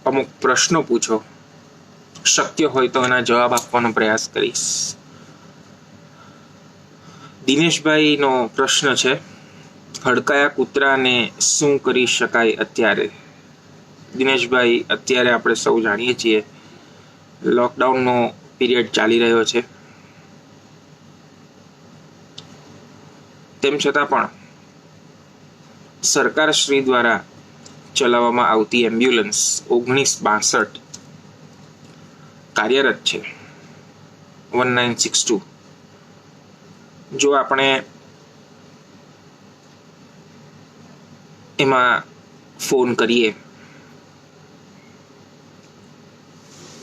અમુક પ્રશ્નો પૂછો. શક્ય હોય તો એના જવાબ આપવાનો પ્રયાસ કરીશ. દિનેશભાઈનો પ્રશ્ન છે, હડકાયા કૂતરાને શું કરી શકાય અત્યારે? દિનેશભાઈ, અત્યારે આપણે સૌ જાણીએ છીએ લોકડાઉનનો પીરિયડ ચાલી રહ્યો છે. તેમ છતાં પણ સરકારશ્રી દ્વારા ચલાવવામાં આવતી એમ્બ્યુલન્સ 1962 કાર્યરત છે. 1962. જો આપણે એમાં ફોન કરીએ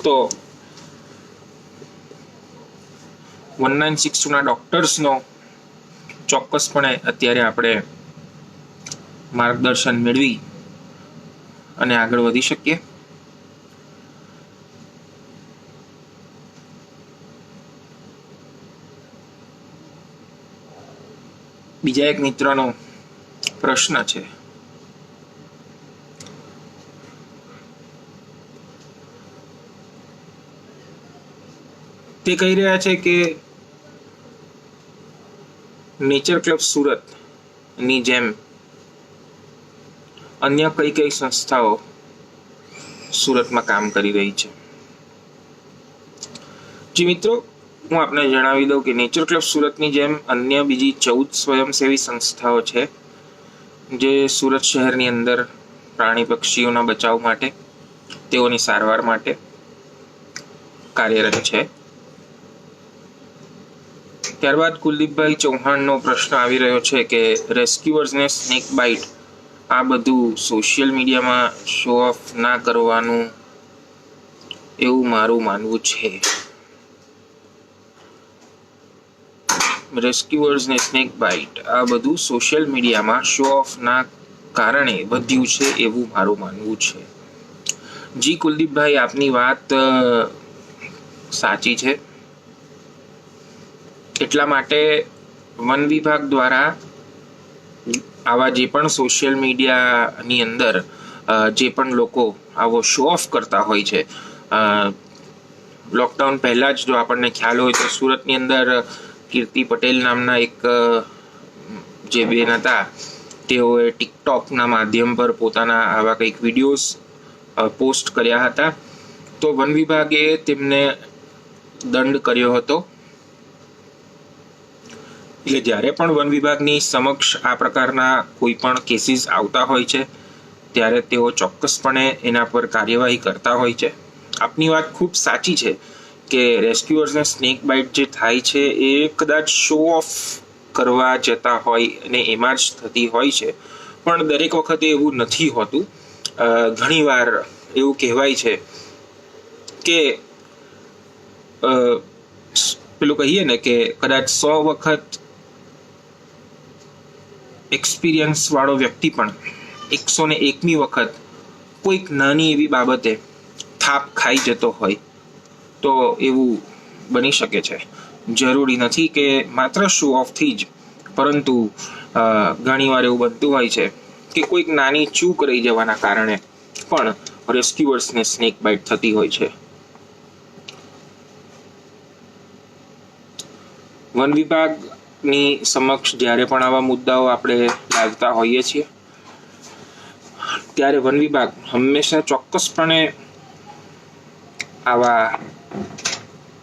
તો 1962ના ડોક્ટર્સનો ચોક્કસપણે અત્યારે આપણે માર્ગદર્શન મેળવી અને આગળ વધી શકીએ. બીજા એક મિત્રનો પ્રશ્ન છે, તે કહી રહ્યા છે કે નેચર ક્લબ સુરત ની જેમ અન્ય કઈ કઈ સંસ્થાઓ સુરતમાં કામ કરી રહી છે. જી મિત્રો, હું આપને જણાવી દઉં કે નેચર ક્લબ સુરતની જેમ અન્ય બીજી 14 સ્વયંસેવી સંસ્થાઓ છે જે સુરત શહેરની અંદર પ્રાણી પક્ષીઓના બચાવ માટે, તેઓની સારવાર માટે કાર્યરત છે. ત્યારબાદ કુલદીપભાઈ ચૌહાણનો પ્રશ્ન આવી રહ્યો છે કે રેસ્ક્યુઅર્સને સ્નેક બાઇટ, આ બધું સોશિયલ મીડિયામાં શો ઓફ ના કરવાનું એવું મારું માનવું છે. રેસ્ક્યુઅર્સ ને સ્નેક બાઇટ, આ બધું સોશિયલ મીડિયામાં શો ઓફ ના કારણે વધ્યું છે એવું મારું માનવું છે. જી કુલદીપભાઈ, આપની વાત સાચી છે. એટલા માટે વન વિભાગ દ્વારા આવા જે પણ સોશિયલ મીડિયાની અંદર જે પણ લોકો આવો શો ઓફ કરતા હોય છે, લોકડાઉન પહેલા જ જો આપણને ખ્યાલ હોય તો સુરતની અંદર કીર્તિ પટેલ નામના એક જે બેન હતા, તેઓએ ટિકટોકના માધ્યમ પર પોતાના આવા કંઈક વિડીયોઝ પોસ્ટ કર્યા હતા. તો વન વિભાગે તેમને દંડ કર્યો હતો એટલે જ્યારે પણ વન વિભાગની સમક્ષ આ પ્રકારના કોઈ પણ કેસીસ આવતા હોય છે ત્યારે તેઓ ચોક્કસપણે એના પર કાર્યવાહી કરતા હોય છે. આપની વાત ખૂબ સાચી છે કે રેસ્ક્યુઅર્સને સ્નેક બાઇટ જે થાય છે એ કદાચ શો ઓફ કરવા જતા હોય અને એમાં જ થતી હોય છે, પણ દરેક વખતે એવું નથી હોતું. ઘણીવાર એવું કહેવાય છે કે પેલું કહીએ ને કે કદાચ 100 વખત એક્સપિરિયન્સ વાળો વ્યક્તિ પણ 101મી વખત કોઈક નાની એવી બાબતે થાપ ખાઈ જતો હોય તો એવું બની શકે છે. જરૂરી નથી કે માત્ર શો ઓફથી જ, પરંતુ ઘણીવાર એવું બનતું હોય છે કે કોઈક નાની ચૂક રહી જવાના કારણે પણ રેસ્ક્યુઅર્સને સ્નેક બાઇટ થતી હોય છે. વન વિભાગની સમક્ષ જ્યારે પણ આવા મુદ્દાઓ આપણે લાવતા હોઈએ છીએ ત્યારે વન વિભાગ હંમેશા ચોક્કસપણે આવા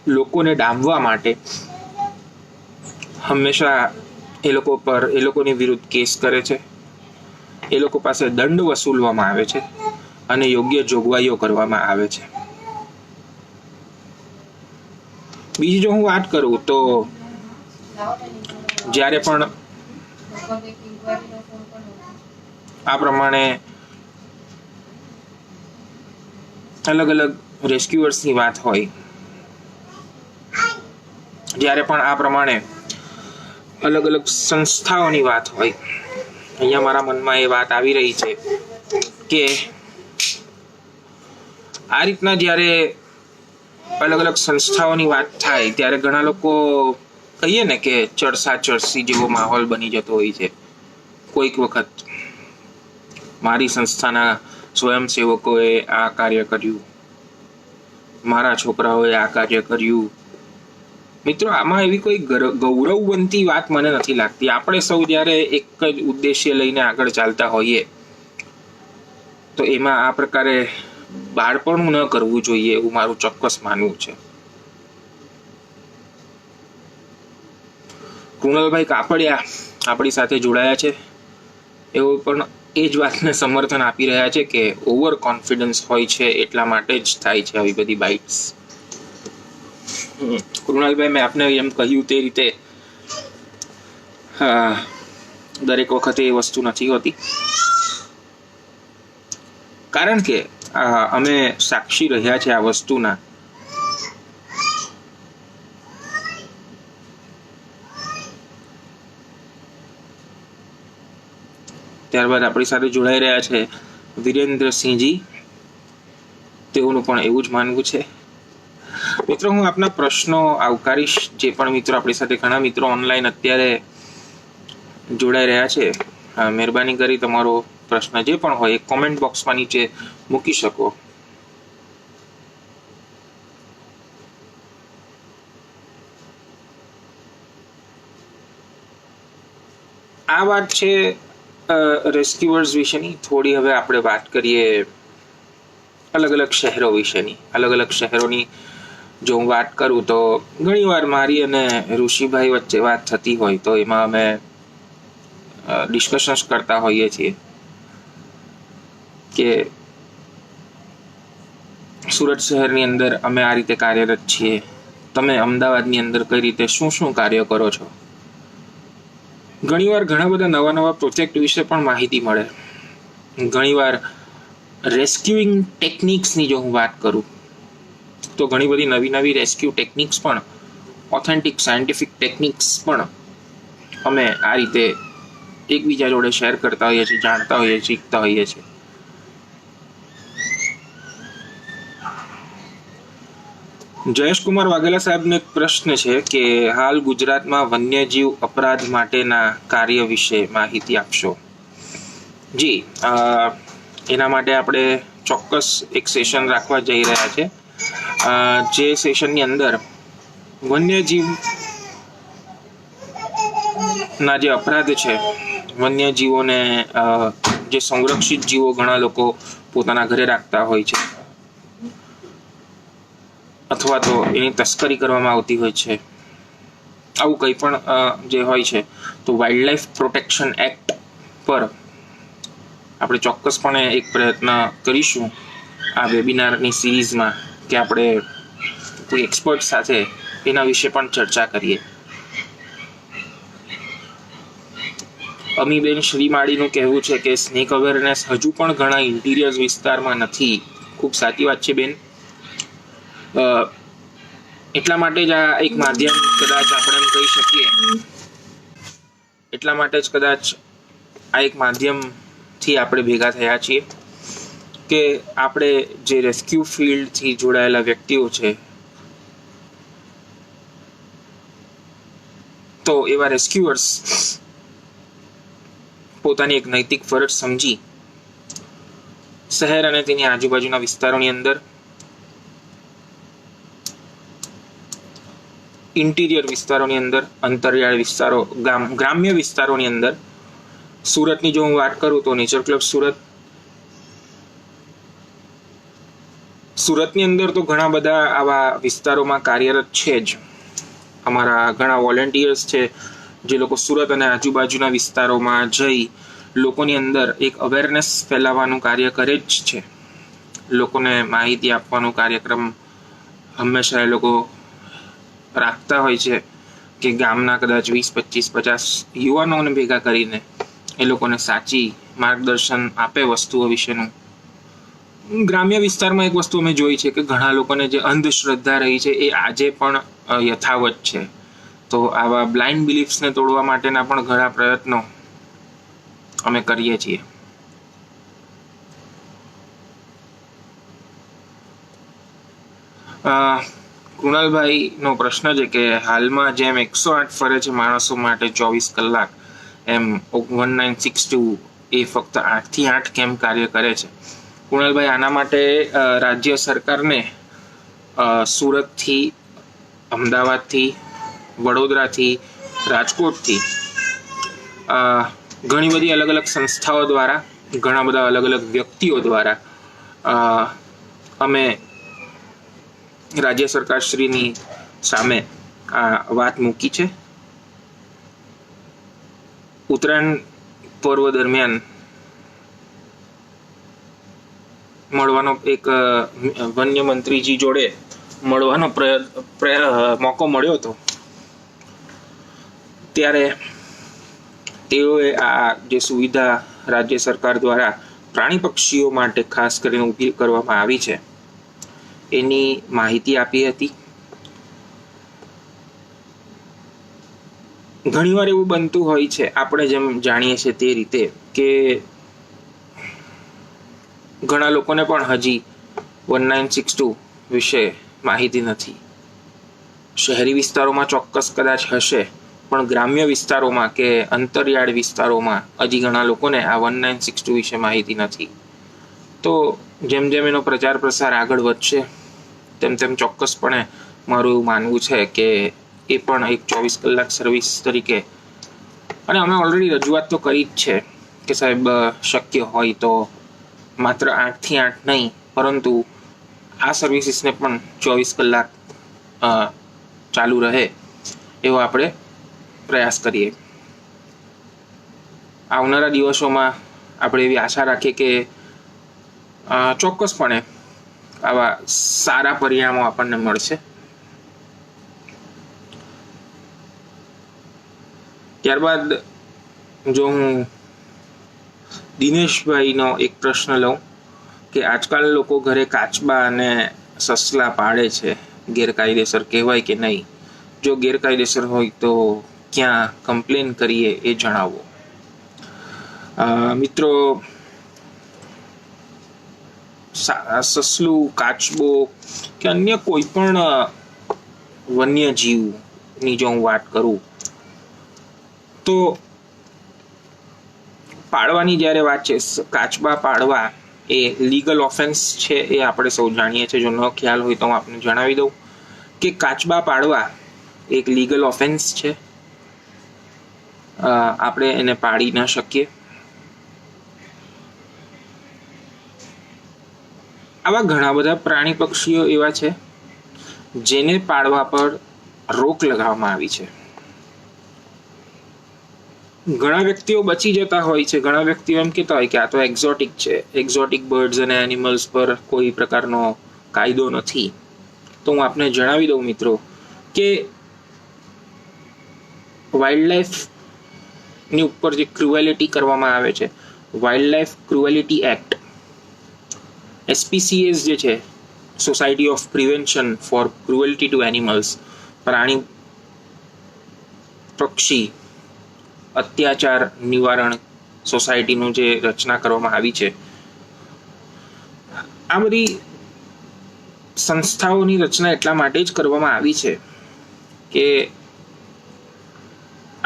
લોકોને ડામવા માટે હંમેશા એ લોકોની વિરુદ્ધ કેસ કરે છે, એ લોકો પાસે દંડ વસૂલવામાં આવે છે અને યોગ્ય જોગવાઈઓ કરવામાં આવે છે. બીજી જો હું વાત કરું તો જ્યારે પણ આ પ્રમાણે અલગ અલગ રેસ્ક્યુઅર્સની વાત હોય, જ્યારે પણ આ પ્રમાણે અલગ અલગ સંસ્થાઓની વાત હોય, અહીંયા મારા મનમાં એ વાત આવી રહી છે કે આ રીતના જ્યારે અલગ અલગ સંસ્થાઓની વાત થાય ત્યારે ઘણા લોકો કહીએ ને કે ચરસા ચરસી જેવો માહોલ બની જતો હોય છે. કોઈક વખત મારી સંસ્થાના સ્વયંસેવકોએ આ કાર્ય કર્યું, મારા છોકરાઓએ આ કાર્ય કર્યું. મિત્રો, આમાં એવી કોઈ ગૌરવવંતી વાત મને નથી લાગતી. આપણે સૌ જ્યારે એક જ ઉદ્દેશ્ય લઈને આગળ ચાલતા હોઈએ તો એમાં આ પ્રકારે બાળપણું ન કરવું જોઈએ એવું મારું ચોક્કસ માનવું છે. કૃણાલભાઈ કાપડિયા આપણી સાથે જોડાયા છે. એઓ પણ એ જ વાતને સમર્થન આપી રહ્યા છે કે ઓવર કોન્ફિડન્સ હોય છે એટલા માટે જ થાય છે આવી બધી બાઇટ્સ. કૃણાલભાઈ, મેં આપને એમ કહ્યું તે રીતે દરેક વખતે એ વસ્તુ નથી હોતી, કારણ કે અમે સાક્ષી રહ્યા છે આ વસ્તુના. ત્યારબાદ આપણી સાથે જોડાઈ રહ્યા છે વિરેન્દ્રસિંહજી. તેઓનું પણ એવું જ માનવું છે. મિત્રો, હું આપના પ્રશ્નો આવકારીશ. જે પણ મિત્રો આપણી સાથે, ઘણા મિત્રો ઓનલાઈન અત્યારે જોડાઈ રહ્યા છે, મહેરબાની કરી તમારો પ્રશ્ન જે પણ હોય એ કોમેન્ટ બોક્સમાં નીચે મૂકી શકો. આ વાત છે રેસ્ક્યુઅર્સ વિશેની. થોડી હવે આપણે વાત કરીએ અલગ અલગ શહેરો વિશેની. અલગ અલગ શહેરોની જો હું વાત કરું તો ઘણીવાર મારી અને ઋષિભાઈ વચ્ચે વાત થતી હોય તો એમાં અમે ડિસ્કશન્સ કરતા હોઈએ છીએ કે સુરત શહેરની અંદર અમે આ રીતે કાર્યરત છીએ, તમે અમદાવાદની અંદર કઈ રીતે શું શું કાર્ય કરો છો. ઘણીવાર ઘણા બધા નવા નવા પ્રોજેક્ટ વિશે પણ માહિતી મળે. ઘણીવાર રેસ્ક્યુઇંગ ટેકનિક્સની જો હું વાત કરું તો ઘણી બધી નવી નવી રેસ્ક્યુ ટેકનિક્સ પણ, ઓથેન્ટિક સાયન્ટિફિક ટેકનિક્સ પણ અમે આ રીતે એકબીજા જોડે શેર કરતા હોઈએ છીએ, જાણતા હોઈએ છીએ, શીખતા હોઈએ છીએ. જયેશકુમાર વાઘેલા સાહેબનો એક પ્રશ્ન છે કે હાલ ગુજરાતમાં વન્યજીવ અપરાધ માટેના કાર્ય વિશે માહિતી આપશો. જી, એના માટે આપણે ચોક્કસ એક સેશન રાખવા જઈ રહ્યા છે. જે સેશનની અંદર વન્યજીવના જે અપરાધ છે, વન્યજીવોને જે સંરક્ષિત જીવો ઘણા લોકો પોતાના ઘરે રાખતા હોય છે અથવા તો એની તસ્કરી કરવામાં આવતી હોય છે, આવું કંઈ પણ જે હોય છે તો વાઇલ્ડ લાઈફ પ્રોટેક્શન એક્ટ પર આપણે ચોક્કસપણે એક પ્રયત્ન કરીશું આ વેબિનારની સિરીઝમાં કે આપણે કોઈ એક્સપર્ટ સાથે એના વિશે પણ ચર્ચા કરીએ. અમીબેન શ્રીમાળીનું કહેવું છે કે સ્નેક અવેરનેસ હજુ પણ ઘણા ઇન્ટિરિયર વિસ્તારમાં નથી. ખૂબ સાચી વાત છે બેન. એટલા માટે જ આ એક માધ્યમ કદાચ આપણે એમ કહી શકીએ, એટલા માટે જ કદાચ આ એક માધ્યમથી આપણે ભેગા થયા છીએ કે આપણે જે રેસ્ક્યુ ફિલ્ડથી જોડાયેલા વ્યક્તિઓ છે તો એવા રેસ્ક્યુઅર્સ પોતાની એક નૈતિક ફરજ સમજી શહેર અને તેની આજુબાજુના વિસ્તારોની અંદર, ઇન્ટિરિયર વિસ્તારોની અંદર, અંતરિયાળ વિસ્તારો, ગ્રામ્ય વિસ્તારોની અંદર, સુરતની જો હું વાત કરું તો નેચર ક્લબ સુરતની અંદર તો ઘણા બધા આવા વિસ્તારોમાં કાર્યરત છે જ. અમારા ઘણા વોલેન્ટિયર્સ છે જે લોકો સુરત અને આજુબાજુના વિસ્તારોમાં જઈ લોકોની અંદર એક અવેરનેસ ફેલાવવાનું કાર્ય કરે જ છે. લોકોને માહિતી આપવાનો કાર્યક્રમ હંમેશા એ લોકો રાખતા હોય છે કે ગામના કદાચ 20, 25, 50 યુવાનોને ભેગા કરીને એ લોકોને સાચી માર્ગદર્શન આપે વસ્તુઓ વિશેનું. ગ્રામ્ય વિસ્તારમાં એક વસ્તુ અમે જોઈ છે કે ઘણા લોકોને જે અંધશ્રદ્ધા રહી છે એ આજે પણ યથાવત છે. તો આવા બ્લાઇન્ડ બિલીફ્સને તોડવા માટેના પણ ઘણા પ્રયત્નો અમે કરીએ છીએ. કૃણાલભાઈનો પ્રશ્ન છે કે હાલમાં જેમ 108 ફરે છે માણસો માટે 24 કલાક, એમ 1962 એ ફક્ત 8 થી 8 કેમ કાર્ય કરે છે? કૃણાલભાઈ, આના માટે રાજ્ય સરકારને સુરતથી, અમદાવાદથી, વડોદરાથી, રાજકોટથી ઘણી બધી અલગ અલગ સંસ્થાઓ દ્વારા, ઘણા બધા અલગ અલગ વ્યક્તિઓ દ્વારા અમે રાજ્ય સરકારશ્રીની સામે આ વાત મૂકી છે. ઉત્તરાયણ પર્વ દરમિયાન મળવાનો એક વન્ય મંત્રીજી જોડે મળવાનો મોકો મળ્યો હતો. ત્યારે તેઓએ આ જે સુવિધા રાજ્ય સરકાર દ્વારા પ્રાણી પક્ષીઓ માટે ખાસ કરીને ઊભી કરવામાં આવી છે એની માહિતી આપી હતી. ઘણીવાર એવું બનતું હોય છે, આપણે જેમ જાણીએ છીએ તે રીતે, કે ઘણા લોકોને પણ હજી 1962 વિશે માહિતી નથી. શહેરી વિસ્તારોમાં ચોક્કસ કદાચ હશે, પણ ગ્રામ્ય વિસ્તારોમાં કે અંતરિયાળ વિસ્તારોમાં હજી ઘણા લોકોને આ 1962 વિશે માહિતી નથી. તો જેમ જેમ એનો પ્રચાર પ્રસાર આગળ વધશે તેમ તેમ ચોક્કસપણે મારું એવું માનવું છે કે એ પણ એક 24 કલાક સર્વિસ તરીકે, અને અમે ઓલરેડી રજૂઆત તો કરી જ છે કે સાહેબ શક્ય હોય તો માત્ર 8 થી 8 નહીં, પરંતુ આ સર્વિસીસને પણ 24 કલાક ચાલુ રહે એવો આપણે પ્રયાસ કરીએ. આવનારા દિવસોમાં આપણે એવી આશા રાખીએ કે ચોક્કસપણે આવા સારા પરિણામો આપણને મળશે. ત્યારબાદ જો હું દિનેશભાઈનો એક પ્રશ્ન લઉં કે આજકાલ લોકો ઘરે કાચબા અને સસલા પાડે છે, ગેરકાયદેસર કહેવાય કે નહીં? જો ગેરકાયદેસર હોય તો ક્યાં કમ્પ્લેન કરીએ એ જણાવો. મિત્રો, સસલું, કાચબો કે અન્ય કોઈ પણ વન્ય જીવની જો હું વાત કરું તો પાડવાની જ્યારે વાત છે, કાચબા પાડવા એ લીગલ ઓફેન્સ છે, એ આપણે સૌ જાણીએ છીએ. જો ન ખ્યાલ હોય તો હું આપને જણાવી દઉં કે કાચબા પાડવા એક લીગલ ઓફેન્સ છે. આપણે એને પાડી ન શકીએ. આવા ઘણા બધા પ્રાણી પક્ષીઓ એવા છે જેને પાડવા પર રોક લગાવવામાં આવી છે. ઘણા વ્યક્તિઓ બચી જતા હોય છે, ઘણા વ્યક્તિઓ એમ કહેતા હોય કે આ તો એક્ઝોટિક છે, એક્ઝોટિક બર્ડ્સ અને એનિમલ્સ પર કોઈ પ્રકારનો કાયદો નથી. તો હું આપને જણાવી દઉં મિત્રો કે વાઇલ્ડ લાઈફની ઉપર જે ક્રુએલિટી કરવામાં આવે છે, wildlife cruelty act, SPCAs જે છે, society of prevention for cruelty to animals, પ્રાણી પક્ષી અત્યાચાર નિવારણ સોસાયટીનું જે રચના કરવામાં આવી છે, આ બધી સંસ્થાઓની રચના એટલા માટે જ કરવામાં આવી છે કે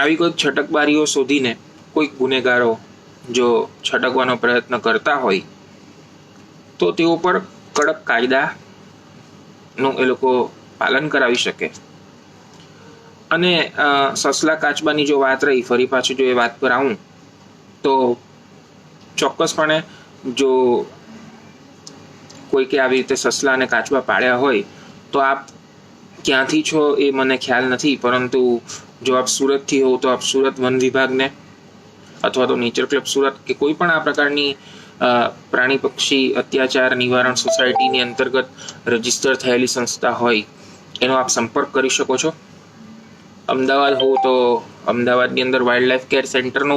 આવી કોઈ છટકબારીઓ શોધીને કોઈક ગુનેગારો જો છટકવાનો પ્રયત્ન કરતા હોય તો તેઓ પર કડક કાયદાનું એ લોકો પાલન કરાવી શકે. અને સસલા કાચબાની જો વાત રહી, ફરી પાછું જો એ વાત પર આવું તો ચોક્કસપણે જો કોઈકે આવી રીતે સસલા અને કાચબા પાળ્યા હોય તો આપ ક્યાંથી છો એ મને ખ્યાલ નથી, પરંતુ જો આપ સુરતથી હોવ તો આપ સુરત વન વિભાગને અથવા તો નેચર ક્લબ સુરત કે કોઈ પણ આ પ્રકારની પ્રાણી પક્ષી અત્યાચાર નિવારણ સોસાયટીની અંતર્ગત રજીસ્ટર થયેલી સંસ્થા હોય એનો આપ સંપર્ક કરી શકો છો. અમદાવાદ હો તો અમદાવાદની અંદર વાઇલ્ડ લાઈફ કેર સેન્ટરનો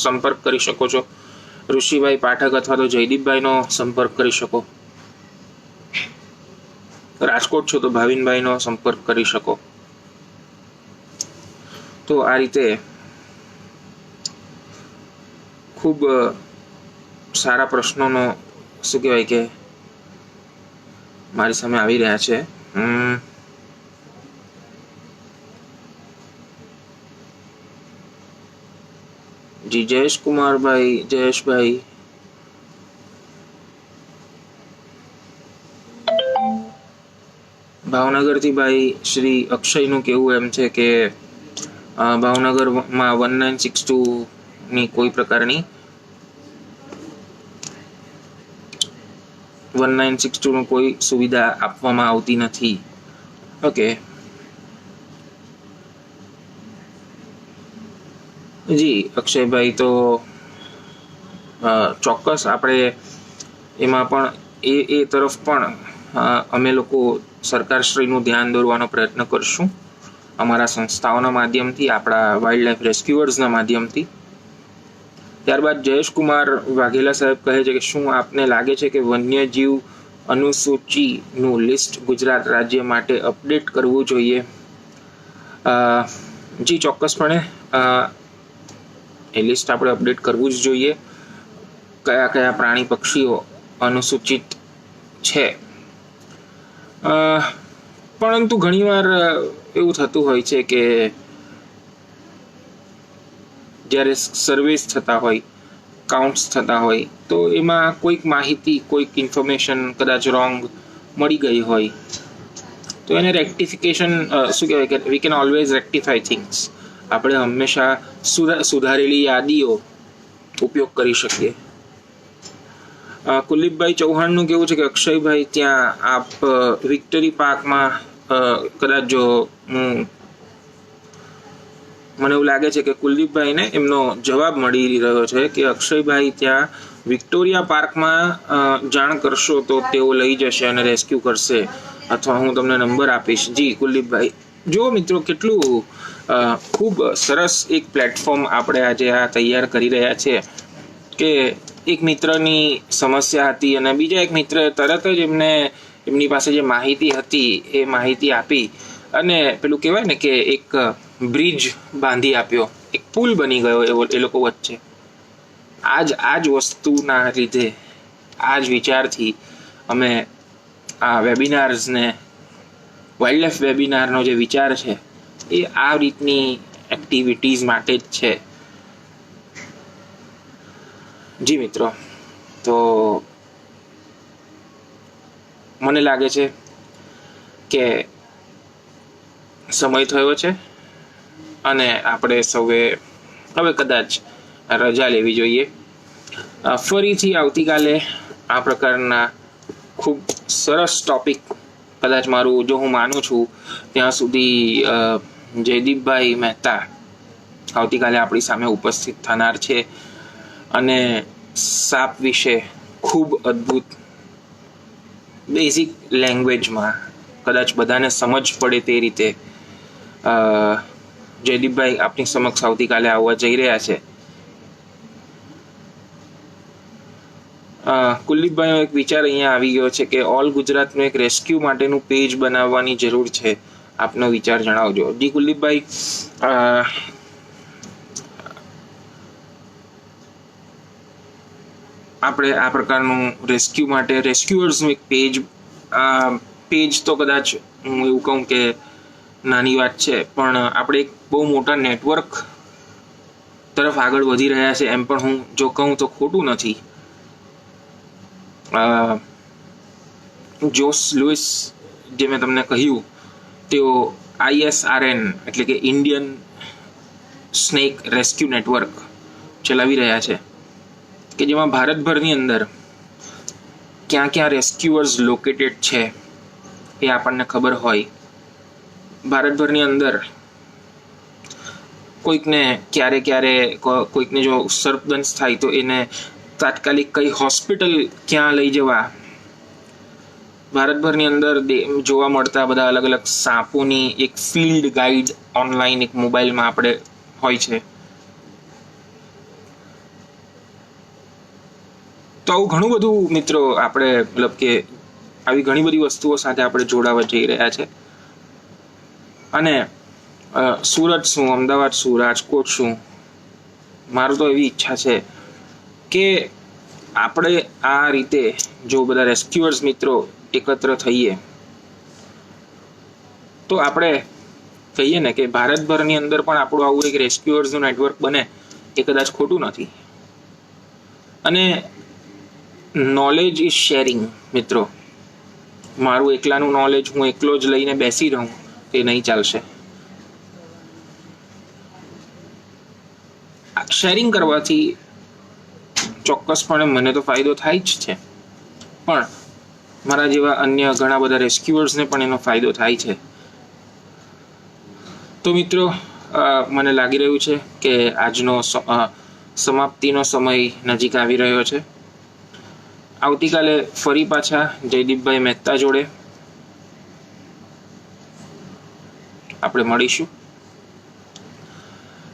સંપર્ક કરી શકો છો. ઋષિભાઈ પાઠક અથવા તો જયદીપભાઈનો સંપર્ક કરી શકો. રાજકોટ છો તો ભાવિનભાઈનો સંપર્ક કરી શકો. તો આ રીતે ખૂબ સારા પ્રશ્નોનો શું કહેવાય કે મારી સામે આવી રહ્યા છે. જી જયેશ કુમારભાઈ, જયેશભાઈ, ભાવનગરથી ભાઈ શ્રી અક્ષયનું કહેવું એમ છે કે ભાવનગરમાં 1962ની કોઈ પ્રકારની 1962નું કોઈ સુવિધા આપવામાં આવતી નથી. ઓકે જી અક્ષયભાઈ, તો ચોક્કસ આપણે એમાં પણ એ તરફ પણ અમે લોકો સરકારશ્રીનું ધ્યાન દોરવાનો પ્રયત્ન કરશું અમારા સંસ્થાઓના માધ્યમથી, આપણા વાઇલ્ડ લાઈફ રેસ્ક્યુઅર્સના માધ્યમથી. ત્યારબાદ જયેશકુમાર વાઘેલા સાહેબ કહે છે કે શું આપને લાગે છે કે વન્યજીવ અનુસૂચિનું લિસ્ટ ગુજરાત રાજ્ય માટે અપડેટ કરવું જોઈએ? જી ચોક્કસપણે એ લિસ્ટ આપણે અપડેટ કરવું જ જોઈએ. કયા કયા પ્રાણી પક્ષીઓ અનુસૂચિત છે. પરંતુ ઘણીવાર એવું થતું હોય છે કે જ્યારે સર્વેસ થતા હોય, કાઉન્ટ્સ થતા હોય, તો એમાં કોઈક માહિતી, કોઈક ઇન્ફોર્મેશન કદાચ રોંગ મળી ગઈ હોય તો એને રેક્ટિફિકેશન શું કહેવાય કે વી કેન ઓલવેઝ રેક્ટિફાય થિંગ્સ. આપણે હંમેશા સુધારેલી યાદીઓ ઉપયોગ કરી શકીએ. કુલદીપભાઈ ચૌહાણનું કેવું છે કે અક્ષયભાઈ ત્યાં આપ વિક્ટરી પાર્કમાં કદાચ જો મને એવું લાગે છે કે કુલદીપભાઈને એમનો જવાબ મળી રહ્યો છે કે અક્ષયભાઈ ત્યાં વિક્ટોરિયા પાર્કમાં જાણ કરશો તો તેઓ લઈ જશે અને રેસ્ક્યુ કરશે, અથવા હું તમને નંબર આપીશ. જી કુલદીપભાઈ, જો મિત્રો કેટલું ખૂબ સરસ એક પ્લેટફોર્મ આપણે આજે આ તૈયાર કરી રહ્યા છે કે એક મિત્રની સમસ્યા હતી અને બીજા એક મિત્રએ તરત જ એમની પાસે જે માહિતી હતી એ માહિતી આપી અને પેલું કહેવાય ને કે એક બ્રિજ બાંધી આપ્યો, એક પુલ બની ગયો એ લોકો વચ્ચે. આ જ વસ્તુના લીધે, આ જ વિચારથી અમે આ વેબિનાર્સને, વાઇલ્ડ લાઈફ વેબિનારનો જે વિચાર છે એ આ રીતની એક્ટિવિટીઝ માટે જ છે. જી મિત્રો, તો મને લાગે છે કે સમય થયો છે અને આપણે સૌએ હવે કદાચ રજા લેવી જોઈએ. ફરીથી આવતીકાલે આ પ્રકારના ખૂબ સરસ ટોપિક, કદાચ મારું જો હું માનું છું ત્યાં સુધી જયદીપભાઈ મહેતા આવતીકાલે આપણી સામે ઉપસ્થિત થનાર છે અને સાપ વિશે ખૂબ અદ્ભુત બેઝિક લેંગ્વેજમાં કદાચ બધાને સમજ પડે તે રીતે જયદીપભાઈ આપની સમક્ષ આવતીકાલે આવવા જઈ રહ્યા છે. કુલદીપભાઈનો એક વિચાર અહીંયા આવી ગયો છે કે ઓલ ગુજરાતનું એક રેસ્ક્યુ માટેનું પેજ બનાવવાની જરૂર છે. આપનો વિચાર જણાવજો. જી કુલદીપભાઈ, આપણે આ પ્રકારનું રેસ્ક્યુ માટે રેસ્ક્યુઅર્સનું એક પેજ તો કદાચ હું એવું કહું કે નાની વાત છે, પણ આપણે એક બહુ મોટા નેટવર્ક તરફ આગળ વધી રહ્યા છે એમ પણ હું જો કહું તો ખોટું નથી. જોસ લુઇસ, જે મેં તમને કહ્યું, તેઓ ISRN એટલે કે ઇન્ડિયન સ્નેક રેસ્ક્યુ નેટવર્ક ચલાવી રહ્યા છે કે જેમાં ભારતભરની અંદર ક્યાં ક્યાં રેસ્ક્યુઅર્સ લોકેટેડ છે એ આપણને ખબર હોય. ભારતભરની અંદર કોઈકને ક્યારે કોઈકને જો સર્પદંશ થાય તો એને તાત્કાલિક કઈ હોસ્પિટલ ક્યાં લઈ જવા, ભારતભરની અંદર જોવા મળતા બધા અલગ અલગ સાપોની એક ફિલ્ડ ગાઈડ ઓનલાઈન એક મોબાઈલમાં આપણે હોય છે. તો આવું ઘણું બધું મિત્રો આપણે મતલબ કે આવી ઘણી બધી વસ્તુઓ સાથે આપણે જોડાવા જઈ રહ્યા છે. અને સુરત શું, અમદાવાદ શું, રાજકોટ શું, મારું તો એવી ઈચ્છા છે કે આપણે આ રીતે જો બધા રેસ્ક્યુઅર્સ મિત્રો એકત્ર થઈએ તો આપણે કહીએ ને કે ભારતભરની અંદર પણ આપણું આવું એક રેસ્ક્યુઅર્સનું નેટવર્ક બને એ કદાચ ખોટું નથી. અને નોલેજ ઇઝ શેરિંગ મિત્રો. મારું એકલાનું નોલેજ હું એકલો જ લઈને બેસી રહું તે નહીં ચાલશે. શેરિંગ કરવાથી ચોક્કસપણે મને તો ફાયદો થાય જ છે, પણ મારા જેવા અન્ય ઘણા બધા રેસ્ક્યુઅર્સને પણ એનો ફાયદો થાય છે. તો મિત્રો, મને લાગી રહ્યું છે કે આજનો સમાપ્તિનો સમય નજીક આવી રહ્યો છે. આવતીકાલે ફરી પાછા જયદીપભાઈ મહેતા જોડે આપણે મળીશું.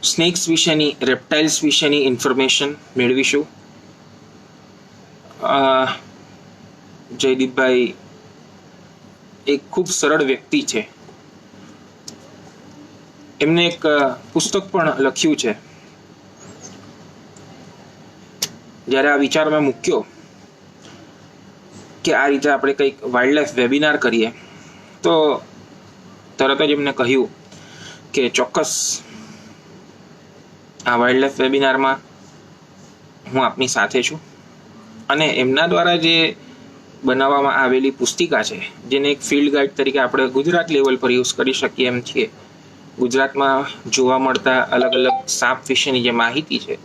સ્નેક્સ વિશેની, રેપ્ટાઇલ્સ વિશેની ઇન્ફોર્મેશન મેળવીશું. જયદીપભાઈ એક ખૂબ સરળ વ્યક્તિ છે. એમને એક પુસ્તક પણ લખ્યું છે. જ્યારે આ વિચાર મેં મૂક્યો કે આ રીતે આપણે કંઈક વાઇલ્ડ લાઈફ વેબિનાર કરીએ તો તરત જ એમને કહ્યું કે ચોક્કસ આ વાઇલ્ડ લાઈફ વેબિનારમાં હું આપની સાથે છું. અને એમના દ્વારા જે બનાવવામાં આવેલી પુસ્તિકા છે, જેને એક ફિલ્ડ ગાઈડ તરીકે આપણે ગુજરાત લેવલ પર યુઝ કરી શકીએ એમ છીએ. ગુજરાતમાં જોવા મળતા અલગ અલગ સાપ વિશેની જે માહિતી છે,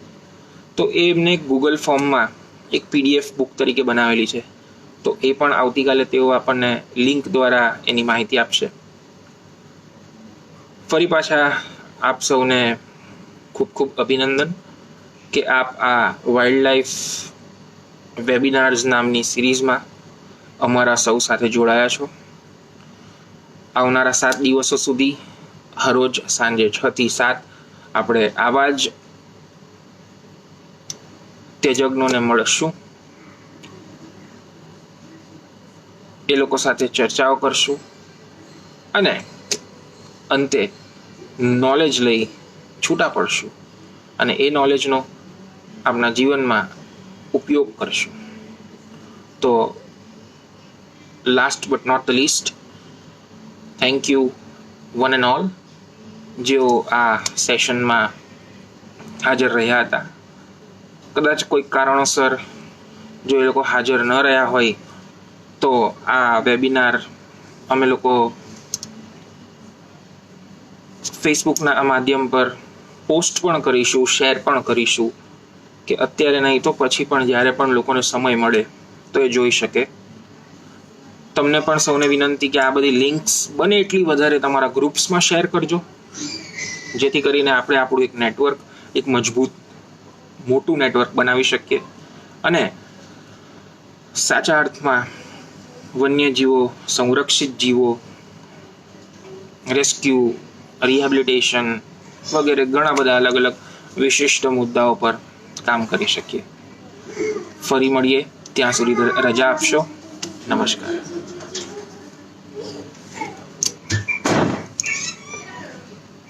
તો એ એમને ગૂગલ ફોર્મમાં એક PDF બુક તરીકે બનાવેલી છે. તો એ પણ આવતીકાલે તેઓ આપણને લિંક દ્વારા એની માહિતી આપશે. ફરી પાછા આપ સૌને ખૂબ ખૂબ અભિનંદન કે આપ આ વાઇલ્ડ લાઈફ વેબિનાર્સ નામની સિરીઝમાં અમારા સૌ સાથે જોડાયા છો. આવનારા 7 દિવસો સુધી હરરોજ સાંજે 6 થી 7 આપણે આવા જ તેજજ્ઞોને મળશું. એ લોકો સાથે ચર્ચાઓ કરશું અને અંતે નોલેજ લઈ છૂટા પડશું અને એ નોલેજનો આપણા જીવનમાં ઉપયોગ કરશું. તો last but not the least, thank you one and all જેઓ આ સેશનમાં હાજર રહ્યા હતા. કદાચ કોઈક કારણોસર જો એ લોકો હાજર ન રહ્યા હોય તો આ વેબિનાર અમે લોકો ફેસબુકના માધ્યમ પર પોસ્ટ પણ કરીશું, શેર પણ કરીશું કે અત્યારે નહીં તો પછી પણ જ્યારે પણ લોકોને સમય મળે તો એ જોઈ શકે. તમને પણ સૌને વિનંતી કે આ બધી લિંક્સ બને એટલી વધારે તમારા ગ્રુપ્સમાં શેર કરજો જેથી કરીને આપણે આપણું એક નેટવર્ક, એક મજબૂત મોટું નેટવર્ક બનાવી શકીએ અને સાચા અર્થમાં વન્યજીવો, સંરક્ષિત જીવો, રેસ્ક્યુ, રિહેબિલિટેશન વગેરે ઘણા બધા અલગ અલગ વિશિષ્ટ મુદ્દાઓ પર કામ કરી શકીએ. ફરી મળીએ, ત્યાં સુધી રજા આપશો. નમસ્કાર.